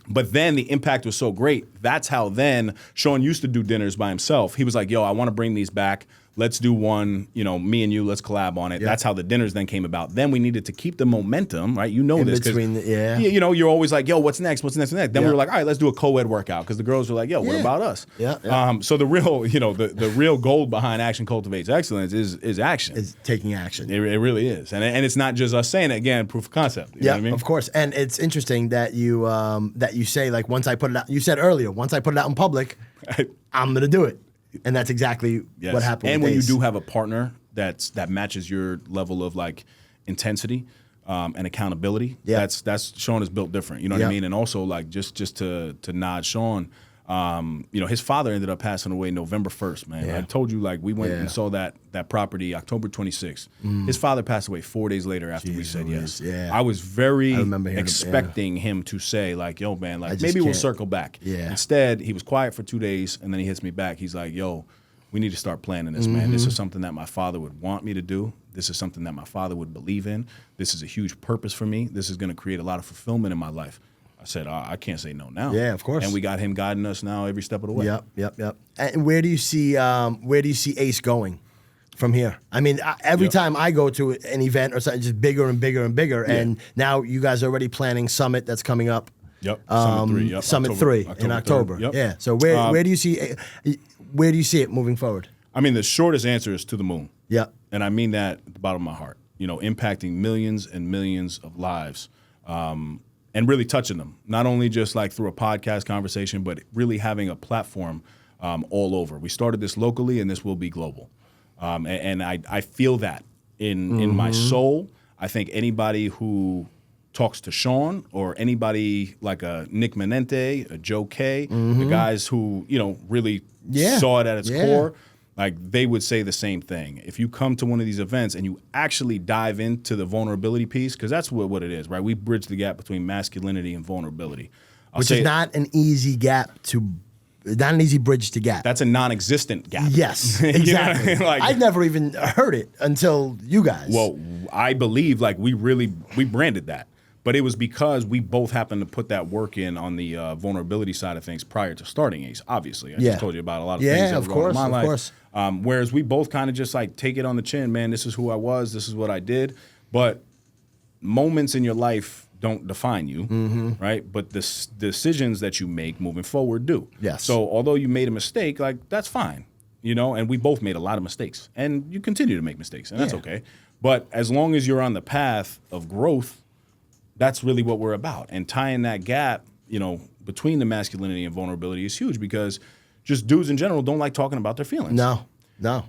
But then the impact was so great. That's how then Sean used to do dinners by himself. He was like, yo, I want to bring these back. Let's do one, me and you, let's collab on it. Yep. That's how the dinners then came about. Then we needed to keep the momentum, right? You know in this. Between you're always like, yo, what's next? Then we were like, all right, let's do a co-ed workout. Because the girls were like, yo, what about us? Yeah. So the real, the real goal behind Action Cultivates Excellence is action. Is taking action. It really is. And it's not just us saying it, again, proof of concept. You know what I mean? Of course. And it's interesting that you say, like, once I put it out, you said earlier, once I put it out in public, I'm going to do it. And that's exactly what happened. And with when Ace. you do have a partner that matches your level of like intensity and accountability, that's Sean is built different. You know what I mean? And also like just to nod Sean, his father ended up passing away November 1st, man. I told you, like, we went and saw that property October 26th. His father passed away 4 days later after we said yes. Yeah. I was very expecting him to say, like, yo, man, like, maybe we'll circle back. Yeah. Instead, he was quiet for 2 days, and then he hits me back. He's like, yo, we need to start planning this, man. This is something that my father would want me to do. This is something that my father would believe in. This is a huge purpose for me. This is going to create a lot of fulfillment in my life. I said, I can't say no now. Yeah, of course. And we got him guiding us now every step of the way. Yep. And where do you see Ace going from here? I mean, every time I go to an event or something, just bigger and bigger and bigger. Yeah. And now you guys are already planning Summit that's coming up. Yep. Summit 3. Yep. Summit 3 in October. Yep. Yeah. So where do you see it moving forward? I mean, the shortest answer is to the moon. Yeah. And I mean that at the bottom of my heart. Impacting millions and millions of lives. And really touching them, not only just like through a podcast conversation, but really having a platform all over. We started this locally, and this will be global. And I feel that in my soul. I think anybody who talks to Sean or anybody like a Nick Menente, a Joe K, the guys who really saw it at its core, like they would say the same thing. If you come to one of these events and you actually dive into the vulnerability piece, because that's what it is, right? We bridge the gap between masculinity and vulnerability. Which is not an easy not an easy bridge to gap. That's a non-existent gap. Yes, exactly. I'd never even heard it until you guys. Well, I believe like we branded that. But it was because we both happened to put that work in on the vulnerability side of things prior to starting Ace, obviously. I just told you about a lot of things that were going on in my life. Of course. Whereas we both kind of just like take it on the chin, man, this is who I was, this is what I did. But moments in your life don't define you, right? But the decisions that you make moving forward do. Yes. So although you made a mistake, like that's fine, and we both made a lot of mistakes. And you continue to make mistakes, and that's okay. But as long as you're on the path of growth, that's really what we're about. And tying that gap, between the masculinity and vulnerability is huge because just dudes in general don't like talking about their feelings. No.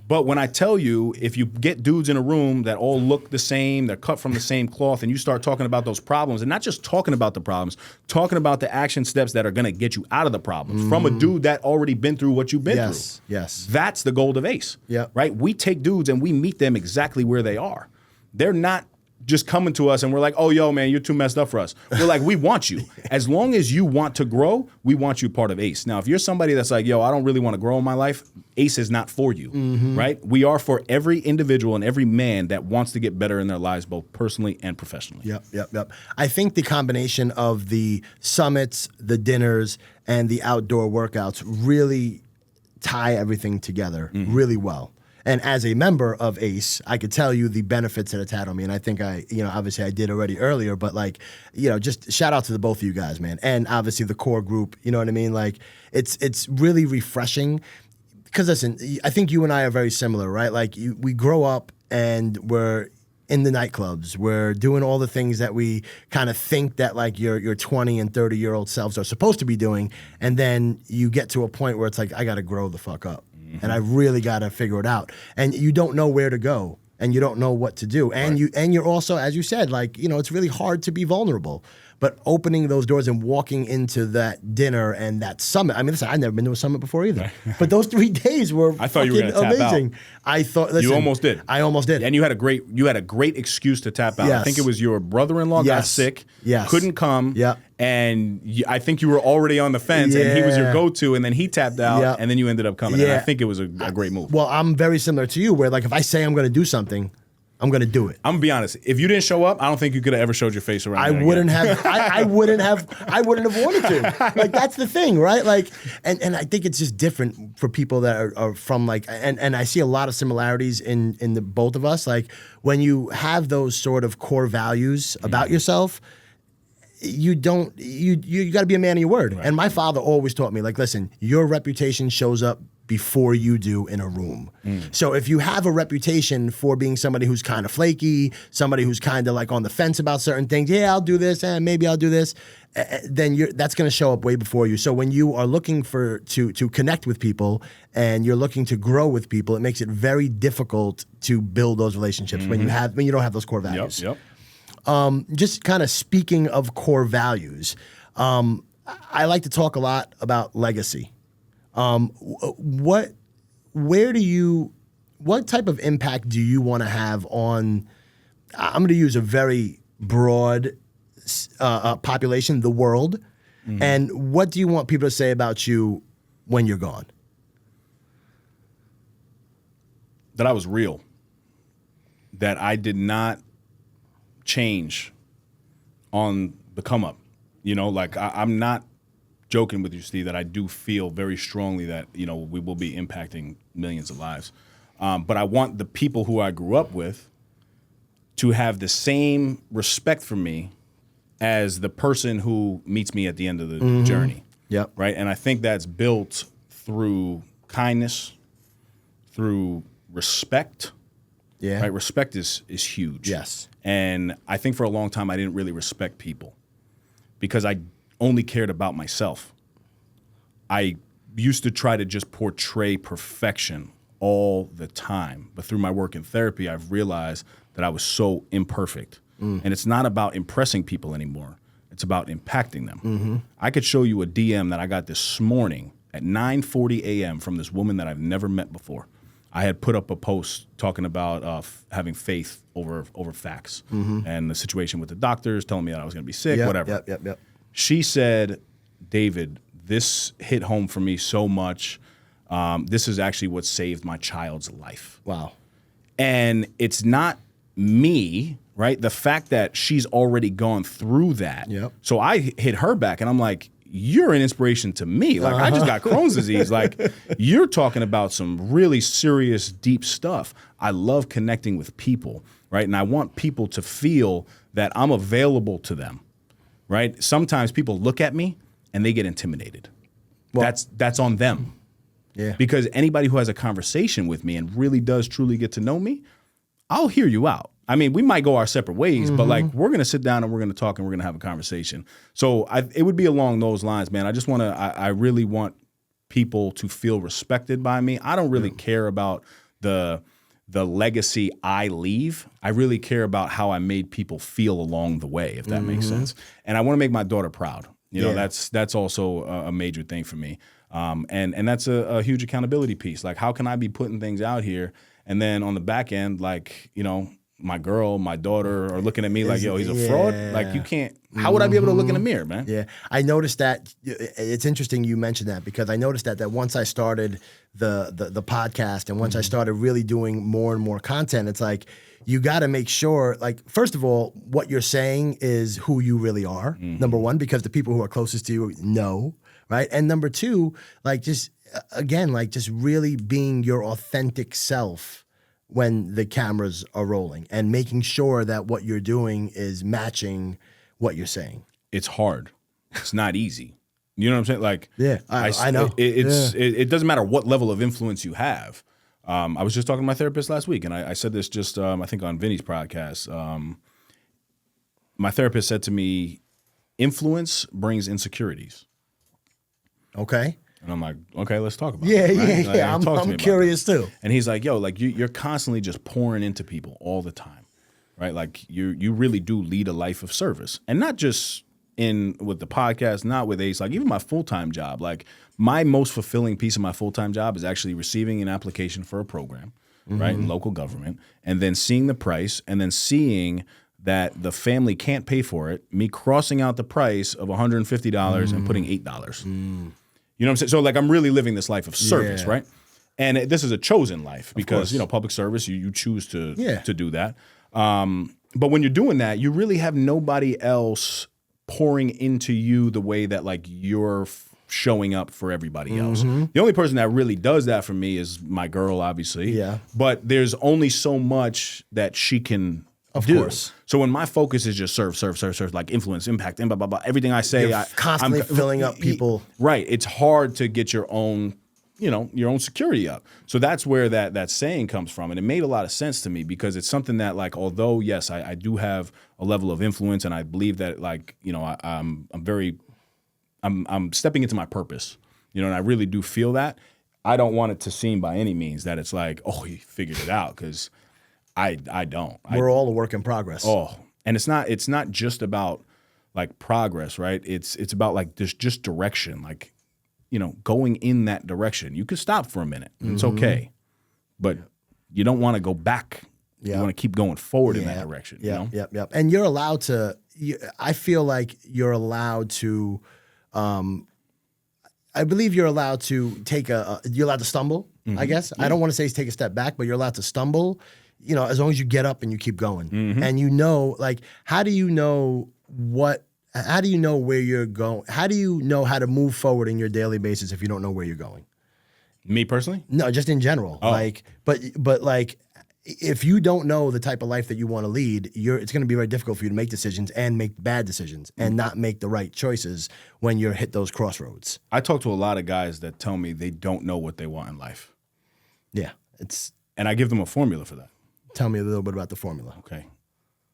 But when I tell you, if you get dudes in a room that all look the same, they're cut from the same cloth, and you start talking about those problems, and not just talking about the problems, talking about the action steps that are going to get you out of the problems from a dude that already been through what you've been through. Yes. That's the gold of Ace. Yep. Right? We take dudes and we meet them exactly where they are. They're not just coming to us and we're like, oh, yo, man, you're too messed up for us. We're like, we want you. As long as you want to grow, we want you part of Ace. Now, if you're somebody that's like, yo, I don't really want to grow in my life, Ace is not for you, right? We are for every individual and every man that wants to get better in their lives, both personally and professionally. Yep. I think the combination of the summits, the dinners, and the outdoor workouts really tie everything together really well. And as a member of Ace, I could tell you the benefits that it's had on me. And I think obviously I did already earlier, but just shout out to the both of you guys, man. And obviously the core group, you know what I mean? Like it's really refreshing because listen, I think you and I are very similar, right? Like we grow up and we're in the nightclubs, we're doing all the things that we kind of think that like your 20 and 30-year-old selves are supposed to be doing. And then you get to a point where it's like, I got to grow the fuck up. And I really got to figure it out. And you don't know where to go, and you don't know what to do. And you're also, as you said, like, it's really hard to be vulnerable. But opening those doors and walking into that dinner and that summit. I mean, listen, I've never been to a summit before either. But those 3 days were I thought you were fucking gonna tap amazing. out. I thought, listen, You almost did. I almost did. And you had a great excuse to tap out. Yes. I think it was your brother-in-law got Yes. sick, Yes. couldn't come, Yep. and I think you were already on the fence, and he was your Yeah. go-to, and then he tapped out, Yep. and then you ended up coming. And Yeah. I think it was a great move. Well, I'm very similar to you, where like if I say I'm going to do something, I'm going to do it. I'm gonna be honest. If you didn't show up, I don't think you could have ever showed your face around. I there wouldn't again. have. I wouldn't have. I wouldn't have wanted to. Like that's the thing, right? Like, and I think it's just different for people that are from like, and I see a lot of similarities in the both of us. Like when you have those sort of core values about yourself, you got to be a man of your word. Right. And my father always taught me, like, listen, your reputation shows up before you do in a room. So if you have a reputation for being somebody who's kind of flaky, somebody who's kind of like on the fence about certain things, yeah, I'll do this, and maybe I'll do this, then that's going to show up way before you. So when you are looking to connect with people and you're looking to grow with people, it makes it very difficult to build those relationships when you don't have those core values. Yep. Just kind of speaking of core values, I like to talk a lot about legacy. What type of impact do you want to have on, I'm going to use a very broad population, the world, and what do you want people to say about you when you're gone? That I was real. That I did not change on the come up. You know, like I'm not joking with you, Steve, that I do feel very strongly that, you know, we will be impacting millions of lives. But I want the people who I grew up with to have the same respect for me as the person who meets me at the end of the journey. Yep. Right. And I think that's built through kindness, through respect. Yeah. Right. Respect is huge. Yes. And I think for a long time I didn't really respect people because I only cared about myself. I used to try to just portray perfection all the time. But through my work in therapy, I've realized that I was so imperfect. And it's not about impressing people anymore. It's about impacting them. I could show you a DM that I got this morning at 9:40 a.m. from this woman that I've never met before. I had put up a post talking about having faith over facts and the situation with the doctors telling me that I was going to be sick, whatever. Yep. She said, David, this hit home for me so much. This is actually what saved my child's life. Wow. And it's not me, right? The fact that she's already gone through that. Yep. So I hit her back and I'm like, you're an inspiration to me. Like I just got Crohn's disease. Like you're talking about some really serious, deep stuff. I love connecting with people, right? And I want people to feel that I'm available to them, right? Sometimes people look at me and they get intimidated. Well, that's on them. Yeah. Because anybody who has a conversation with me and really does truly get to know me, I'll hear you out. I mean, we might go our separate ways, but like we're going to sit down and we're going to talk and we're going to have a conversation. So it would be along those lines, man. I really want people to feel respected by me. I don't really care about the legacy I leave. I really care about how I made people feel along the way, if that makes sense. And I want to make my daughter proud. You know, that's also a major thing for me. And that's a huge accountability piece. Like, how can I be putting things out here? And then on the back end, like, you know, my girl, my daughter are looking at me like, yo, he's a fraud. Like, you can't, how would I be able to look in the mirror, man? Yeah. I noticed that, it's interesting you mentioned that, because I noticed that once I started the podcast and once I started really doing more and more content, it's like, you got to make sure, like, first of all, what you're saying is who you really are, number one, because the people who are closest to you know, right? And number two, like, just, again, like, just really being your authentic self when the cameras are rolling and making sure that what you're doing is matching what you're saying. It's hard. It's not easy. You know what I'm saying? Like, yeah, I know. It doesn't matter what level of influence you have. I was just talking to my therapist last week, and I said this just, I think, on Vinny's podcast. My therapist said to me, influence brings insecurities. Okay. And I'm like, okay, let's talk about it. Right? Like, I'm curious too. And he's like, yo, like you're constantly just pouring into people all the time, right? Like you really do lead a life of service, and not just with the podcast, not with Ace, like even my full-time job, like my most fulfilling piece of my full-time job is actually receiving an application for a program, right, in local government, and then seeing the price, and then seeing that the family can't pay for it, me crossing out the price of $150 and putting $8. You know what I'm saying? So like I'm really living this life of service, right? And this is a chosen life because, you know, public service, you choose to do that. But when you're doing that, you really have nobody else pouring into you the way that like you're showing up for everybody else. The only person that really does that for me is my girl, obviously. Yeah. But there's only so much that she can do. Of course. So when my focus is just serve, like influence, impact, and blah, blah, blah, everything I say, I'm constantly filling up people. Right. It's hard to get your own, you know, your own security up. So that's where that saying comes from. And it made a lot of sense to me because it's something that like, although, yes, I do have a level of influence and I believe that like, you know, I'm stepping into my purpose, you know, and I really do feel that. I don't want it to seem by any means that it's like, oh, he figured it out, because I don't. We're all a work in progress. Oh, and it's not just about like progress, right? It's about like just direction, like, you know, going in that direction. You could stop for a minute. It's okay. But you don't want to go back. You want to keep going forward in that direction. You know? Yep. And you're allowed to, I feel like you're allowed to, I believe you're allowed to you're allowed to stumble, I guess. I don't want to say take a step back, but you're allowed to stumble, you know, as long as you get up and you keep going. And you know, like, how do you know where you're going? How do you know how to move forward in your daily basis if you don't know where you're going? Me personally? No, just in general. Like, but like, if you don't know the type of life that you want to lead, it's going to be very difficult for you to make decisions and make bad decisions and not make the right choices when you hit those crossroads. I talk to a lot of guys that tell me they don't know what they want in life. Yeah. And I give them a formula for that. Tell me a little bit about the formula. Okay.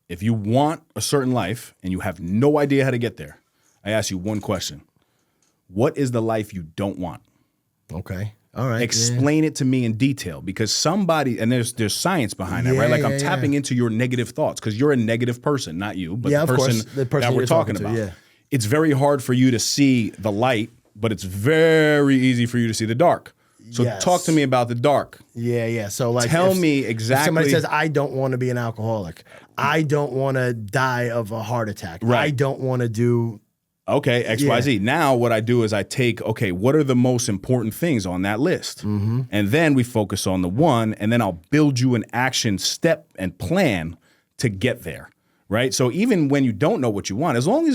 If you want a certain life and you have no idea how to get there, I ask you one question. What is the life you don't want? Okay. All right. Explain it to me in detail, because somebody, and there's science behind that, right? Like I'm tapping into your negative thoughts, because you're a negative person, not you, but the person that we're talking about. Yeah. It's very hard for you to see the light, but it's very easy for you to see the dark. So talk to me about the dark. Yeah. So like, tell me exactly. If somebody says, I don't want to be an alcoholic. I don't want to die of a heart attack. Right. I don't want to do. Okay, XYZ. Yeah. Now what I do is I take, what are the most important things on that list? And then we focus on the one, and then I'll build you an action step and plan to get there, right? So even when you don't know what you want, as long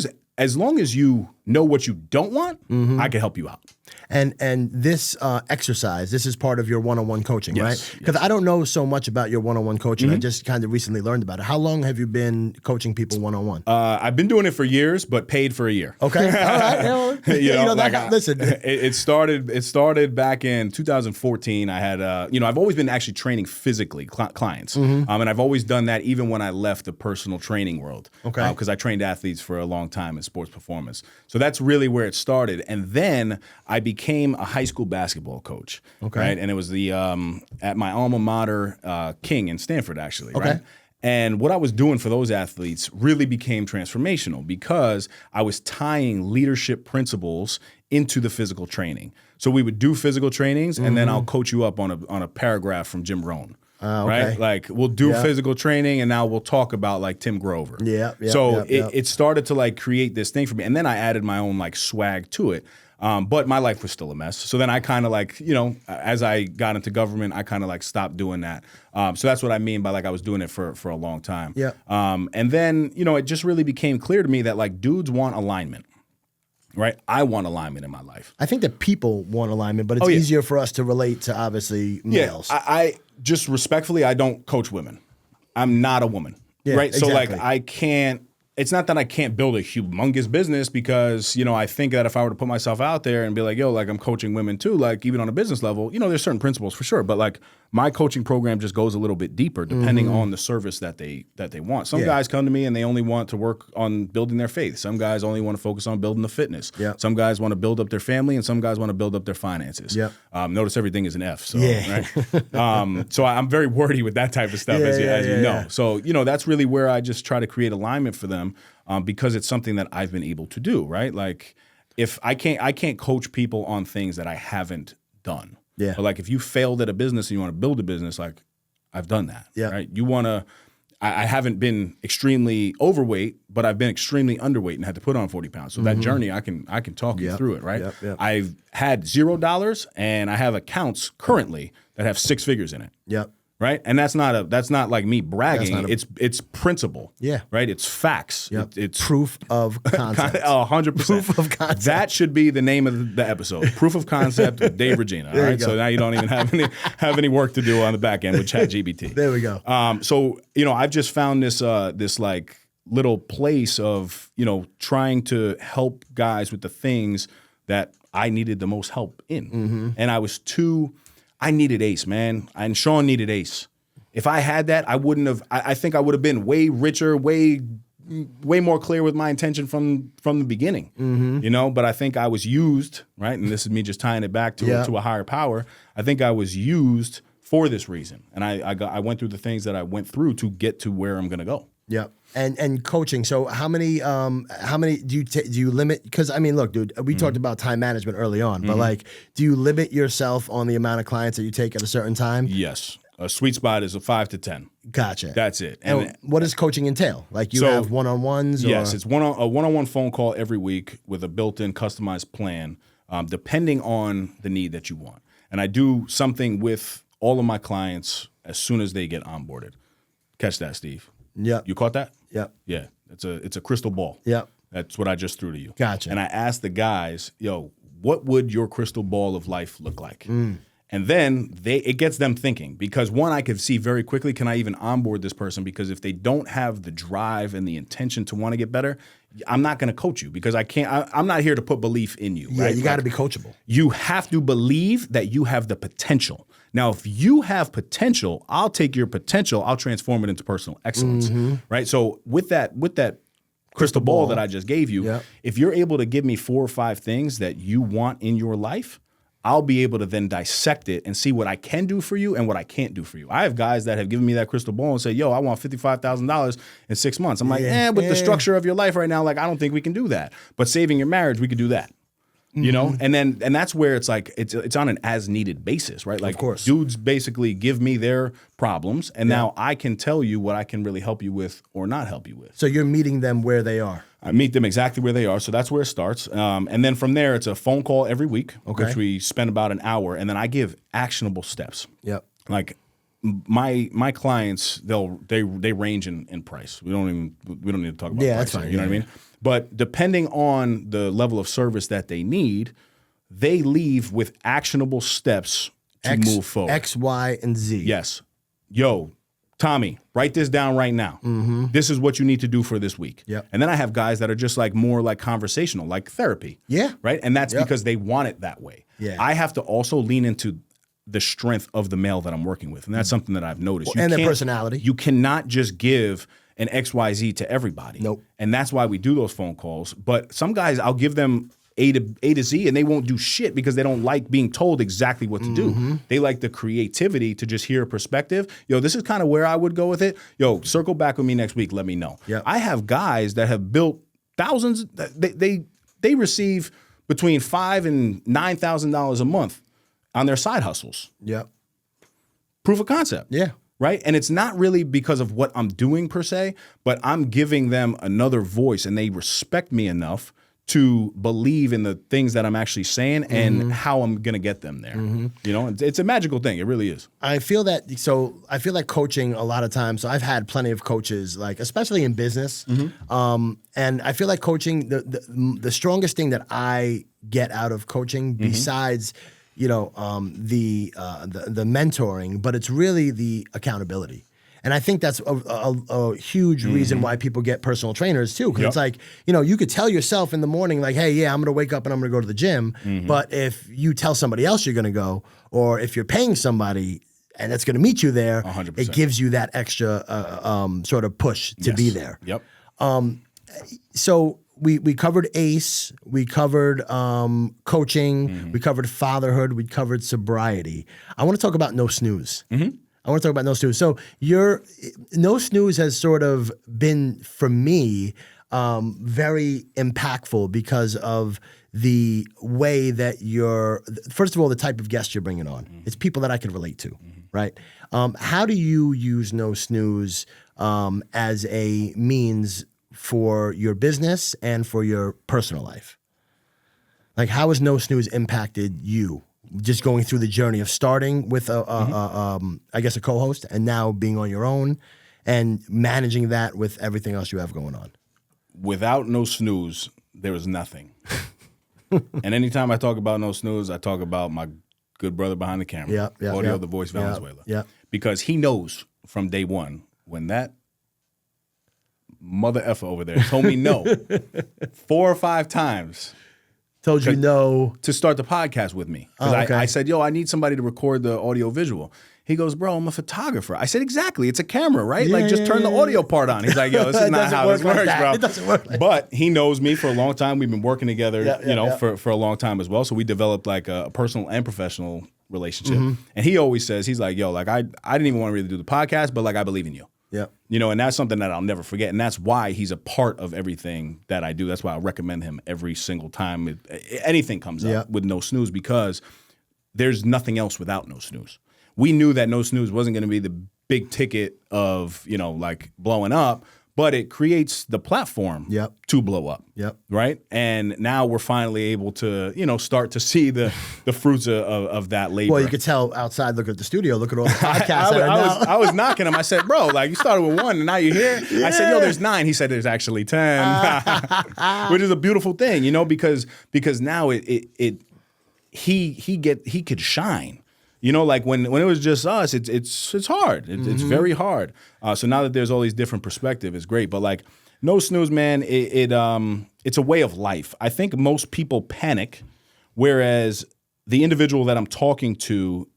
as you know what you don't want, I can help you out. And this exercise, this is part of your one-on-one coaching, right? Because I don't know so much about your one-on-one coaching. I just kind of recently learned about it. How long have you been coaching people one-on-one? I've been doing it for years, but paid for a year. Okay, all right. Listen. It started back in 2014. I had, I've always been actually training physically clients, and I've always done that even when I left the personal training world. Okay, because I trained athletes for a long time in sports performance. So that's really where it started, and then I became a high school basketball coach. Okay. Right? And it was at my alma mater, King in Stanford, actually. Okay. Right? And what I was doing for those athletes really became transformational, because I was tying leadership principles into the physical training. So we would do physical trainings, and then I'll coach you up on a paragraph from Jim Rohn. Right? Like we'll do physical training, and now we'll talk about like Tim Grover. It started to like create this thing for me. And then I added my own like swag to it. But my life was still a mess. So then I kind of like, as I got into government, I kind of like stopped doing that. So that's what I mean by like I was doing it for a long time. Yeah. And then, it just really became clear to me that like dudes want alignment. Right? I want alignment in my life. I think that people want alignment, but it's easier for us to relate to obviously males. Yeah, I just respectfully, I don't coach women. I'm not a woman. Yeah, right? Exactly. So like I can't. It's not that I can't build a humongous business, because, I think that if I were to put myself out there and be like, like I'm coaching women too, like even on a business level, there's certain principles for sure. But like my coaching program just goes a little bit deeper depending on the service that they want. Some guys come to me and they only want to work on building their faith. Some guys only want to focus on building the fitness. Yep. Some guys want to build up their family, and some guys want to build up their finances. Yep. Notice everything is an F. So, right? So I'm very wordy with that type of stuff, as you know. So, that's really where I just try to create alignment for them because it's something that I've been able to do, right? Like if I can't coach people on things that I haven't done. Yeah. But like if you failed at a business and you want to build a business, like I've done that. Yeah. Right. You want to. I haven't been extremely overweight, but I've been extremely underweight and had to put on 40 pounds. So that journey, I can talk you through it. Right. Yep. I've had $0 and I have accounts currently that have 6 figures in it. Yep. Right. And that's not like me bragging. It's principle. Yeah. Right. It's facts. Yep. It's proof of concept. 100%. Proof of concept. That should be the name of the episode. Proof of concept with Dave Reggina. All right. So now you don't even have any work to do on the back end with ChatGPT. There we go. So I've just found this like little place of trying to help guys with the things that I needed the most help in, and I needed Ace, man, and Sean needed Ace. If I had that, I wouldn't have. I think I would have been way richer, way more clear with my intention from the beginning. But I think I was used, right? And this is me just tying it back to a higher power. I think I was used for this reason, and I went through the things that I went through to get to where I'm going to go. Yep. And coaching. So how many do you limit? Because I mean, look, dude, we talked about time management early on, but like, do you limit yourself on the amount of clients that you take at a certain time? Yes. A sweet spot is a 5 to 10. Gotcha. That's it. And what does coaching entail? Like you have one-on-ones? Yes, it's a one-on-one phone call every week with a built-in customized plan, depending on the need that you want. And I do something with all of my clients as soon as they get onboarded. Catch that, Steve. Yep. You caught that? Yep. Yeah. It's a crystal ball. Yep. That's what I just threw to you. Gotcha. And I asked the guys, what would your crystal ball of life look like? And then it gets them thinking, because one, I could see very quickly, can I even onboard this person? Because if they don't have the drive and the intention to want to get better, I'm not going to coach you, because I'm not here to put belief in you. Yeah, right? you got to be coachable. You have to believe that you have the potential. Now, if you have potential, I'll take your potential, I'll transform it into personal excellence, right? So with that crystal ball that I just gave you, if you're able to give me 4 or 5 things that you want in your life, I'll be able to then dissect it and see what I can do for you and what I can't do for you. I have guys that have given me that crystal ball and say, I want $55,000 in 6 months. I'm like, with the structure of your life right now, like, I don't think we can do that. But saving your marriage, we could do that. And that's where it's like it's on an as needed basis, right? Like, of course, dudes basically give me their problems, and now I can tell you what I can really help you with or not help you with. So you're meeting them where they are. I meet them exactly where they are, so that's where it starts. And then from there, it's a phone call every week, which we spend about an hour, and then I give actionable steps. Yep. Like my clients, they range in price. We don't need to talk about price. That's fine. You know what I mean? But depending on the level of service that they need, they leave with actionable steps to move forward. X, Y, and Z. Yes. Tommy, write this down right now. This is what you need to do for this week. Yep. And then I have guys that are just like more like conversational, like therapy. Yeah. Right? And that's because they want it that way. Yeah. I have to also lean into the strength of the male that I'm working with. And that's something that I've noticed. And their personality. You cannot just give an XYZ to everybody. Nope. And that's why we do those phone calls. But some guys, I'll give them A to Z, and they won't do shit because they don't like being told exactly what to do. They like the creativity to just hear a perspective. This is kind of where I would go with it. Circle back with me next week. Let me know. Yep. I have guys that have built thousands. They receive between $5,000 and $9,000 a month on their side hustles. Yep. Proof of concept. Yeah. Right? And it's not really because of what I'm doing per se, but I'm giving them another voice, and they respect me enough to believe in the things that I'm actually saying and how I'm going to get them there. It's a magical thing. It really is. I feel like coaching a lot of times, so I've had plenty of coaches, like especially in business. And I feel like coaching, the strongest thing that I get out of coaching besides the mentoring, but it's really the accountability. And I think that's a huge reason why people get personal trainers too. Because it's like, you could tell yourself in the morning, like, hey, I'm going to wake up and I'm going to go to the gym. But if you tell somebody else you're going to go, or if you're paying somebody and it's going to meet you there, 100%. it gives you that extra sort of push to be there. Yep. So we covered ACE, we covered coaching, we covered fatherhood, we covered sobriety. I want to talk about no snooze. I want to talk about no snooze. So your no snooze has sort of been, for me, very impactful because of the way that first of all, the type of guest you're bringing on. It's people that I can relate to, right? How do you use no snooze as a means for your business and for your personal life? Like, how has no snooze impacted you? Just going through the journey of starting with I guess a co-host, and now being on your own and managing that with everything else you have going on. Without no snooze, there is nothing. And anytime I talk about no snooze, I talk about my good brother behind the camera, Audio the Voice Valenzuela. Because he knows from day one when that mother effer over there told me no 4 or 5 times. Told you no. To start the podcast with me. Because I said, yo, I need somebody to record the audio visual. He goes, bro, I'm a photographer. I said, exactly. It's a camera, right? Just turn the audio part on. He's like, yo, this is not how this works, bro. It doesn't work like But he knows me for a long time. We've been working together, for a long time as well. So we developed like a personal and professional relationship. And he always says, he's like, yo, like I didn't even want to really do the podcast, but like I believe in you. Yeah. And that's something that I'll never forget. And that's why he's a part of everything that I do. That's why I recommend him every single time anything comes up with no snooze, because there's nothing else without no snooze. We knew that no snooze wasn't going to be the big ticket of, like blowing up, but it creates the platform to blow up. Right. And now we're finally able to, start to see the fruits of that labor. Well, you could tell outside, look at the studio, look at all the podcasts. I was knocking him. I said, bro, like you started with 1 and now you're here. I said, yo, there's 9. He said, there's actually 10, which is a beautiful thing, because now he could shine. Like when it was just us, it's hard. It's very hard. So now that there's all these different perspectives, it's great. But like no snooze, man, it's a way of life. I think most people panic, whereas the individual that I'm talking to,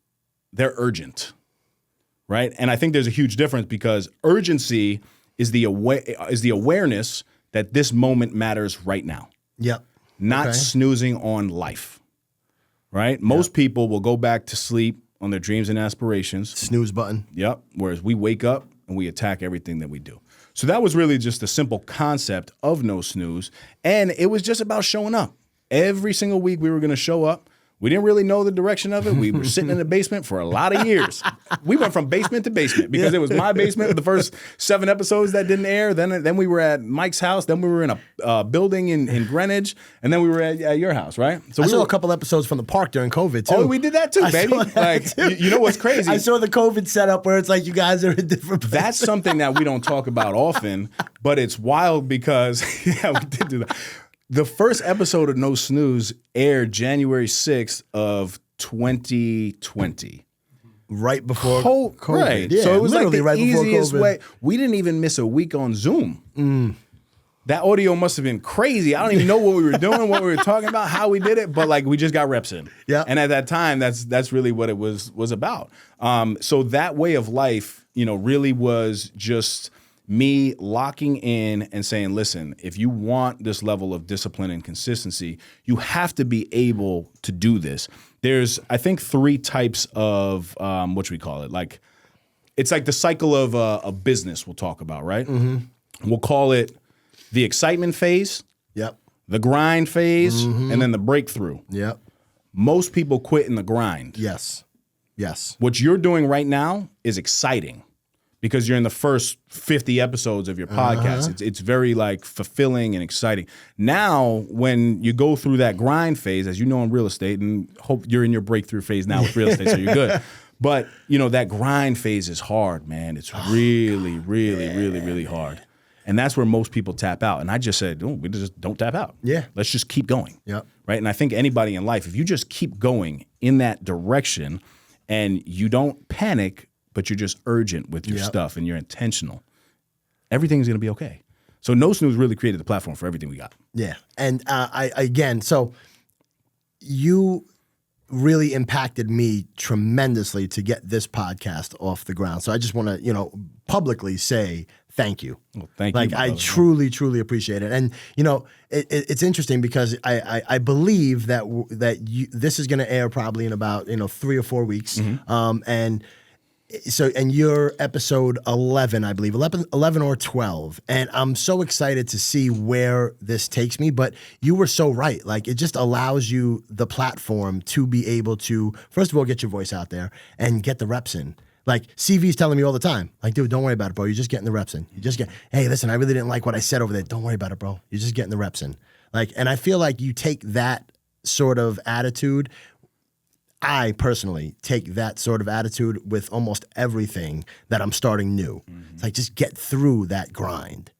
they're urgent, right? And I think there's a huge difference, because urgency is the awareness that this moment matters right now. Not snoozing on life. Right? Most people will go back to sleep on their dreams and aspirations. Snooze button. Yep. Whereas we wake up and we attack everything that we do. So that was really just a simple concept of no snooze. And it was just about showing up. Every single week we were going to show up. We didn't really know the direction of it. We were sitting in the basement for a lot of years. We went from basement to basement because it was my basement. The first 7 episodes that didn't air. Then we were at Mike's house. Then we were in a building in Greenwich. And then we were at your house, right? So I saw a couple episodes from the park during COVID, too. Oh, we did that, too, baby. Like, you know what's crazy? I saw the COVID setup where it's like you guys are in different places. That's something that we don't talk about often, but it's wild because, we did do that. The first episode of No Snooze aired January 6th of 2020. Right before COVID. Right. Yeah, so it was like the right easiest way. We didn't even miss a week on Zoom. That audio must have been crazy. I don't even know what we were doing, what we were talking about, how we did it, but like we just got reps in. Yeah. And at that time, that's really what it was about. So that way of life, really was just me locking in and saying, listen, if you want this level of discipline and consistency, you have to be able to do this. There's, I think, 3 types of, what should we call it? Like, it's like the cycle of a business we'll talk about, right? We'll call it the excitement phase, the grind phase, and then the breakthrough. Most people quit in the grind. Yes. What you're doing right now is exciting, because you're in the first 50 episodes of your podcast. It's very like fulfilling and exciting. Now, when you go through that grind phase, as you know in real estate, and hope you're in your breakthrough phase now with real estate, so you're good. But that grind phase is hard, man. It's really, really, really, really hard. And that's where most people tap out. And I just said, we just don't tap out. Let's just keep going. Right. And I think anybody in life, if you just keep going in that direction and you don't panic, but you're just urgent with your stuff and you're intentional, everything's going to be okay. So No Snooze really created the platform for everything we got. And so you really impacted me tremendously to get this podcast off the ground. So I just want to, publicly say thank you. Well, thank you. Like, I truly, truly appreciate it. And, it's interesting because I believe that this is going to air probably in about, 3 or 4 weeks. And you're episode 11, I believe, 11 or 12. And I'm so excited to see where this takes me. But you were so right. Like, it just allows you the platform to be able to, first of all, get your voice out there and get the reps in. Like, CV's telling me all the time, like, dude, don't worry about it, bro. You're just getting the reps in. Hey, listen, I really didn't like what I said over there. Don't worry about it, bro. You're just getting the reps in. Like, and I feel like you take that sort of attitude. I personally take that sort of attitude with almost everything that I'm starting new. It's like, just get through that grind,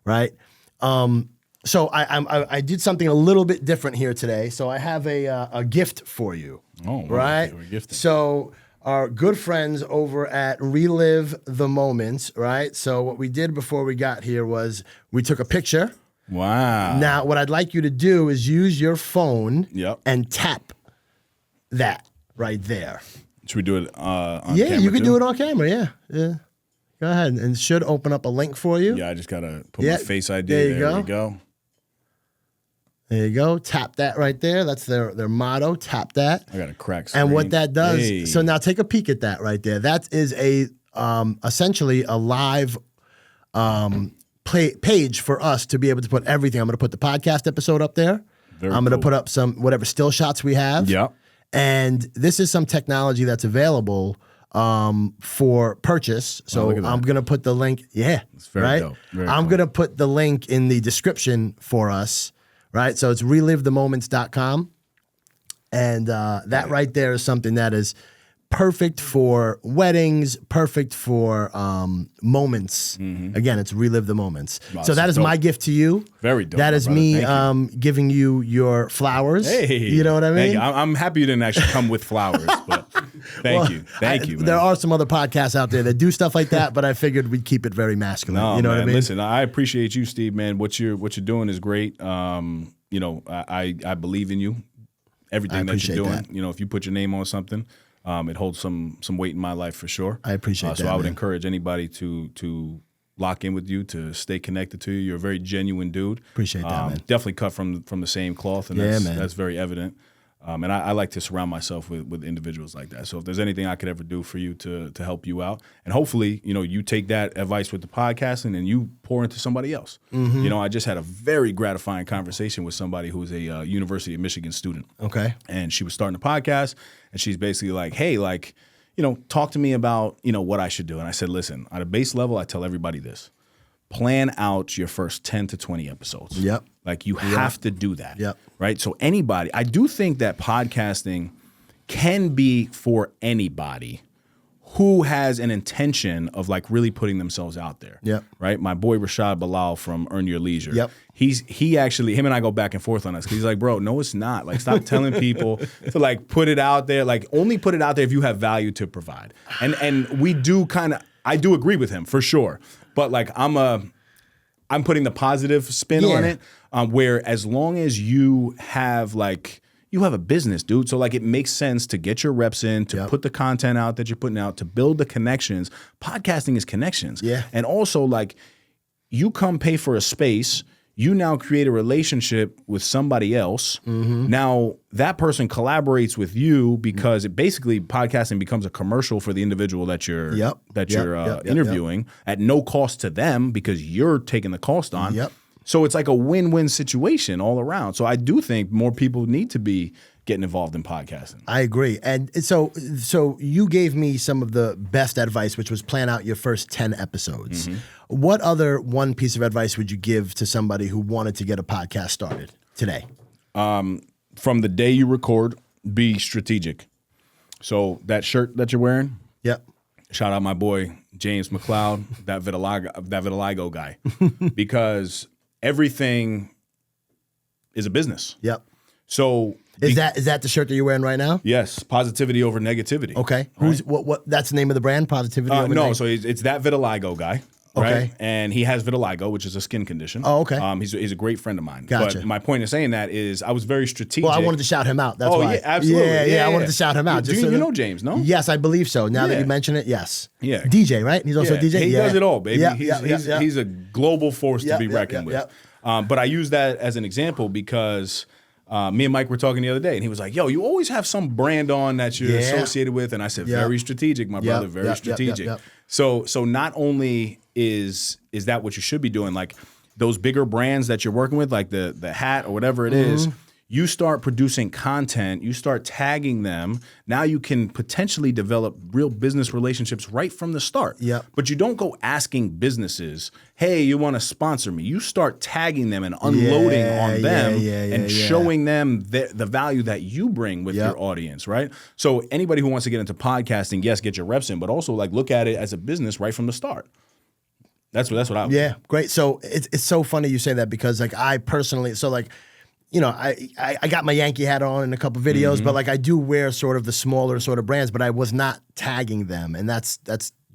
right? So I did something a little bit different here today. So I have a gift for you, right? We're gifting. So our good friends over at Relive the Moments, right? So what we did before we got here was we took a picture. Wow. Now, what I'd like you to do is use your phone and tap that right there. Should we do it on camera? Yeah, you can too? do it on camera, yeah. Go ahead, and it should open up a link for you. Yeah, I just got to put my Face ID. There you There we go. There you go. Tap that right there. That's their motto. Tap that. I got a crack screen. And what that does, so now take a peek at that right there. That is essentially a live page for us to be able to put everything. I'm going to put the podcast episode up there. I'm going to put up some whatever still shots we have. Yep. And this is some technology that's available for purchase. So I'm going to put the link. Yeah. It's very dope. I'm going to put the link in the description for us. Right. So it's relivethemoments.com. And that right there is something that is perfect for weddings, perfect for moments. Again, it's Relive the Moments. Wow, so that is dope. My gift to you. Very dope. That is me giving you your flowers. Hey, you know what I mean? I'm happy you didn't actually come with flowers, but thank you. Thank you, man. There are some other podcasts out there that do stuff like that, but I figured we'd keep it very masculine. No, you know man, what I mean? Listen, I appreciate you, Steve, man. What you're doing is great. I believe in you. Everything that you're doing. That. If you put your name on something, it holds some weight in my life for sure. I appreciate that. So I would encourage anybody to lock in with you, to stay connected to you. You're a very genuine dude. Appreciate that, man. Definitely cut from the same cloth, and that's very evident. And I like to surround myself with individuals like that. So if there's anything I could ever do for you to help you out, and hopefully, you take that advice with the podcasting and you pour into somebody else. I just had a very gratifying conversation with somebody who's a University of Michigan student. Okay. And she was starting a podcast, and she's basically like, hey, talk to me about, what I should do. And I said, listen, at a base level, I tell everybody this. Plan out your first 10 to 20 episodes. Yep. Like, you have to do that. Yep. Right? So anybody, I do think that podcasting can be for anybody who has an intention of really putting themselves out there. Yep. Right? My boy Rashad Bilal from Earn Your Leisure. Yep. Him and I go back and forth on this. He's like, bro, no, it's not. Stop telling people to put it out there. Only put it out there if you have value to provide. And we do I do agree with him for sure. But I'm putting the positive spin on it, where as long as you have you have a business, dude. So it makes sense to get your reps in, to put the content out that you're putting out, to build the connections. Podcasting is connections. Yeah. And also you come pay for a space. You now create a relationship with somebody else. Now that person collaborates with you because it basically podcasting becomes a commercial for the individual that you're interviewing at no cost to them because you're taking the cost on. Yep. So it's a win-win situation all around. So I do think more people need to be getting involved in podcasting. I agree. And so you gave me some of the best advice, which was plan out your first 10 episodes. What other one piece of advice would you give to somebody who wanted to get a podcast started today? From the day you record, be strategic. So that shirt that you're wearing, shout out my boy James McLeod, that vitiligo guy, because everything is a business. Yep. So is that the shirt that you're wearing right now? Yes, positivity over negativity. Okay. Who's what? That's the name of the brand, Positivity over No, so it's that vitiligo guy. right? And he has vitiligo, which is a skin condition. Oh, okay. He's a great friend of mine. Gotcha. But my point in saying that is I was very strategic. Well, I wanted to shout him out. That's why. Yeah, absolutely. Yeah, I wanted to shout him out. You know James, no? Yes, I believe so. Now that you mention it, yes. Yeah. DJ, right? He's also a DJ? He does it all, baby. Yeah, he's a global force to be reckoned with. But I use that as an example because me and Mike were talking the other day, and he was like, yo, you always have some brand on that you're associated with. And I said, very strategic, my brother, very strategic. So not only is that what you should be doing, like those bigger brands that you're working with, like the hat or whatever it is, you start producing content, you start tagging them. Now you can potentially develop real business relationships right from the start. But you don't go asking businesses, hey, you want to sponsor me? You start tagging them and unloading on them and showing them the value that you bring with your audience, right? So anybody who wants to get into podcasting, yes, get your reps in, but also like look at it as a business right from the start. That's what I would do. Great. So it's so funny you say that because like I personally, so like, you know, I got my Yankee hat on in a couple videos, but like I do wear sort of the smaller sort of brands, but I was not tagging them, and that's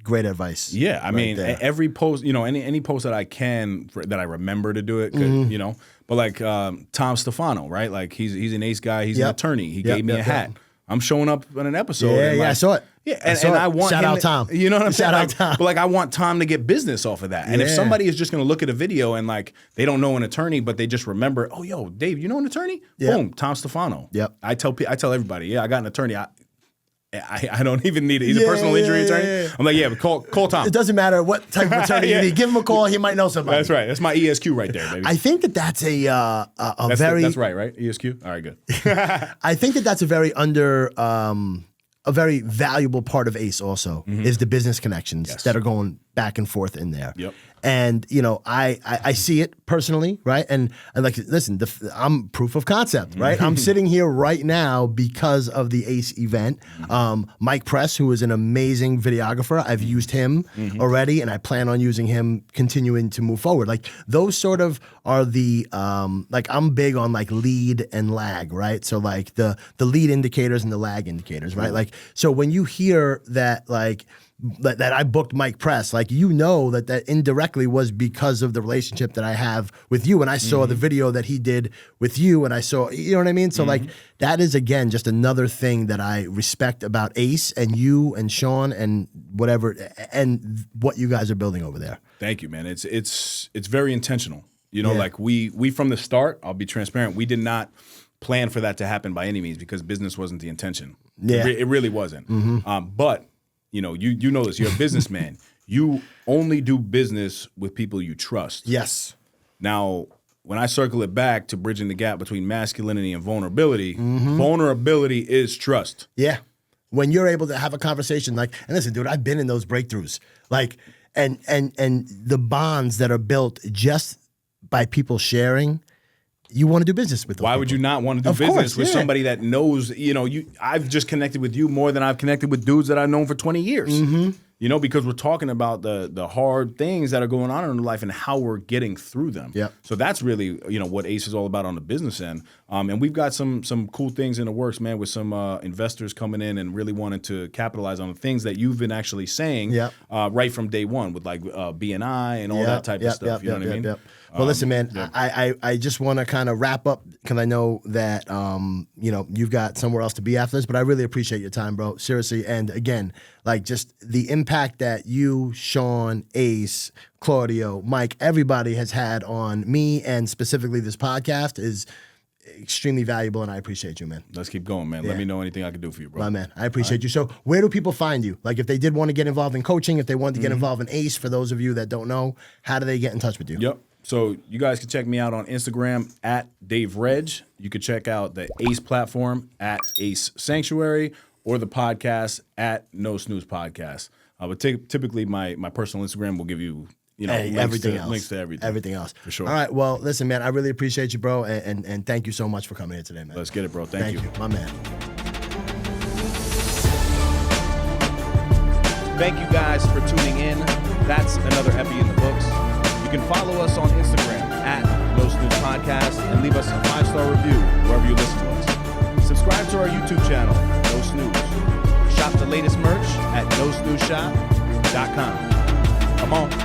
great advice. Yeah, I mean, every post, you know, any post that I can that I remember to do it, you know. But like Tom Stefano, right? Like he's an ace guy. He's an attorney. He gave me a hat. I'm showing up in an episode. I saw it. Yeah, and I want shout him out Tom. You know what I'm saying? Shout out Tom. But like I want Tom to get business off of that. And if somebody is just going to look at a video and like they don't know an attorney, but they just remember, oh, yo, Dave, you know an attorney? Boom, Tom Stefano. I tell everybody, I got an attorney. I don't even need it. He's a personal injury attorney. I'm like, but call Tom. It doesn't matter what type of attorney you need. Give him a call. He might know somebody. That's right. That's my ESQ right there, baby. I think that's that's right? ESQ? All right, good. I think that's a very a very valuable part of ACE also is the business connections that are going back and forth in there. And, you know, I see it personally, right? And like, listen, I'm proof of concept, right? I'm sitting here right now because of the ACE event. Mike Press, who is an amazing videographer, I've used him already, and I plan on using him continuing to move forward. Like, those sort of are the, like, I'm big on, like, lead and lag, right? So, like, the lead indicators and the lag indicators, right? Like, so when you hear that, like, that I booked Mike Press, like, you know that indirectly was because of the relationship that I have with you. And I saw the video that he did with you, and I saw, you know what I mean? So like, that is, again, just another thing that I respect about ACE and you and Sean and whatever, and what you guys are building over there. Thank you, man. It's very intentional. You know, like we from the start, I'll be transparent, we did not plan for that to happen by any means because business wasn't the intention. It really wasn't. But you know, you know this. You're a businessman. You only do business with people you trust. Yes. Now, when I circle it back to bridging the gap between masculinity and vulnerability, vulnerability is trust. Yeah. When you're able to have a conversation like, and listen, dude, I've been in those breakthroughs. Like, and the bonds that are built just by people sharing. You want to do business with them. Why would you not want to do business with somebody that knows, you know, I've just connected with you more than I've connected with dudes that I've known for 20 years. You know, because we're talking about the hard things that are going on in life and how we're getting through them. So that's really, you know, what ACE is all about on the business end. And we've got some cool things in the works, man, with some investors coming in and really wanting to capitalize on the things that you've been actually saying right from day one with like BNI and all that type of stuff. You know what I mean? Well, listen, man, I just want to kind of wrap up because I know that, you know, you've got somewhere else to be after this, but I really appreciate your time, bro. Seriously. And again, like just the impact that you, Sean, Ace, Claudio, Mike, everybody has had on me and specifically this podcast is extremely valuable, and I appreciate you, man. Let's keep going, man. Let me know anything I can do for you, bro. My man, I appreciate you. So where do people find you? Like if they did want to get involved in coaching, if they wanted to get involved in ACE, for those of you that don't know, how do they get in touch with you? So you guys can check me out on Instagram at Dave Reg. You can check out the ACE platform at ACE Sanctuary or the podcast at No Snooze Podcast. But typically my personal Instagram will give you, you know, links to everything. Everything else. For sure. All right. Well, listen, man, I really appreciate you, bro. And thank you so much for coming here today, man. Let's get it, bro. Thank you. My man. Thank you guys for tuning in. That's another epi in the books. You can follow us on Instagram at No Snooze Podcast and leave us a 5-star review wherever you listen to us. Subscribe to our YouTube channel, No Snooze. Shop the latest merch at nosnoozeshop.com. Come on.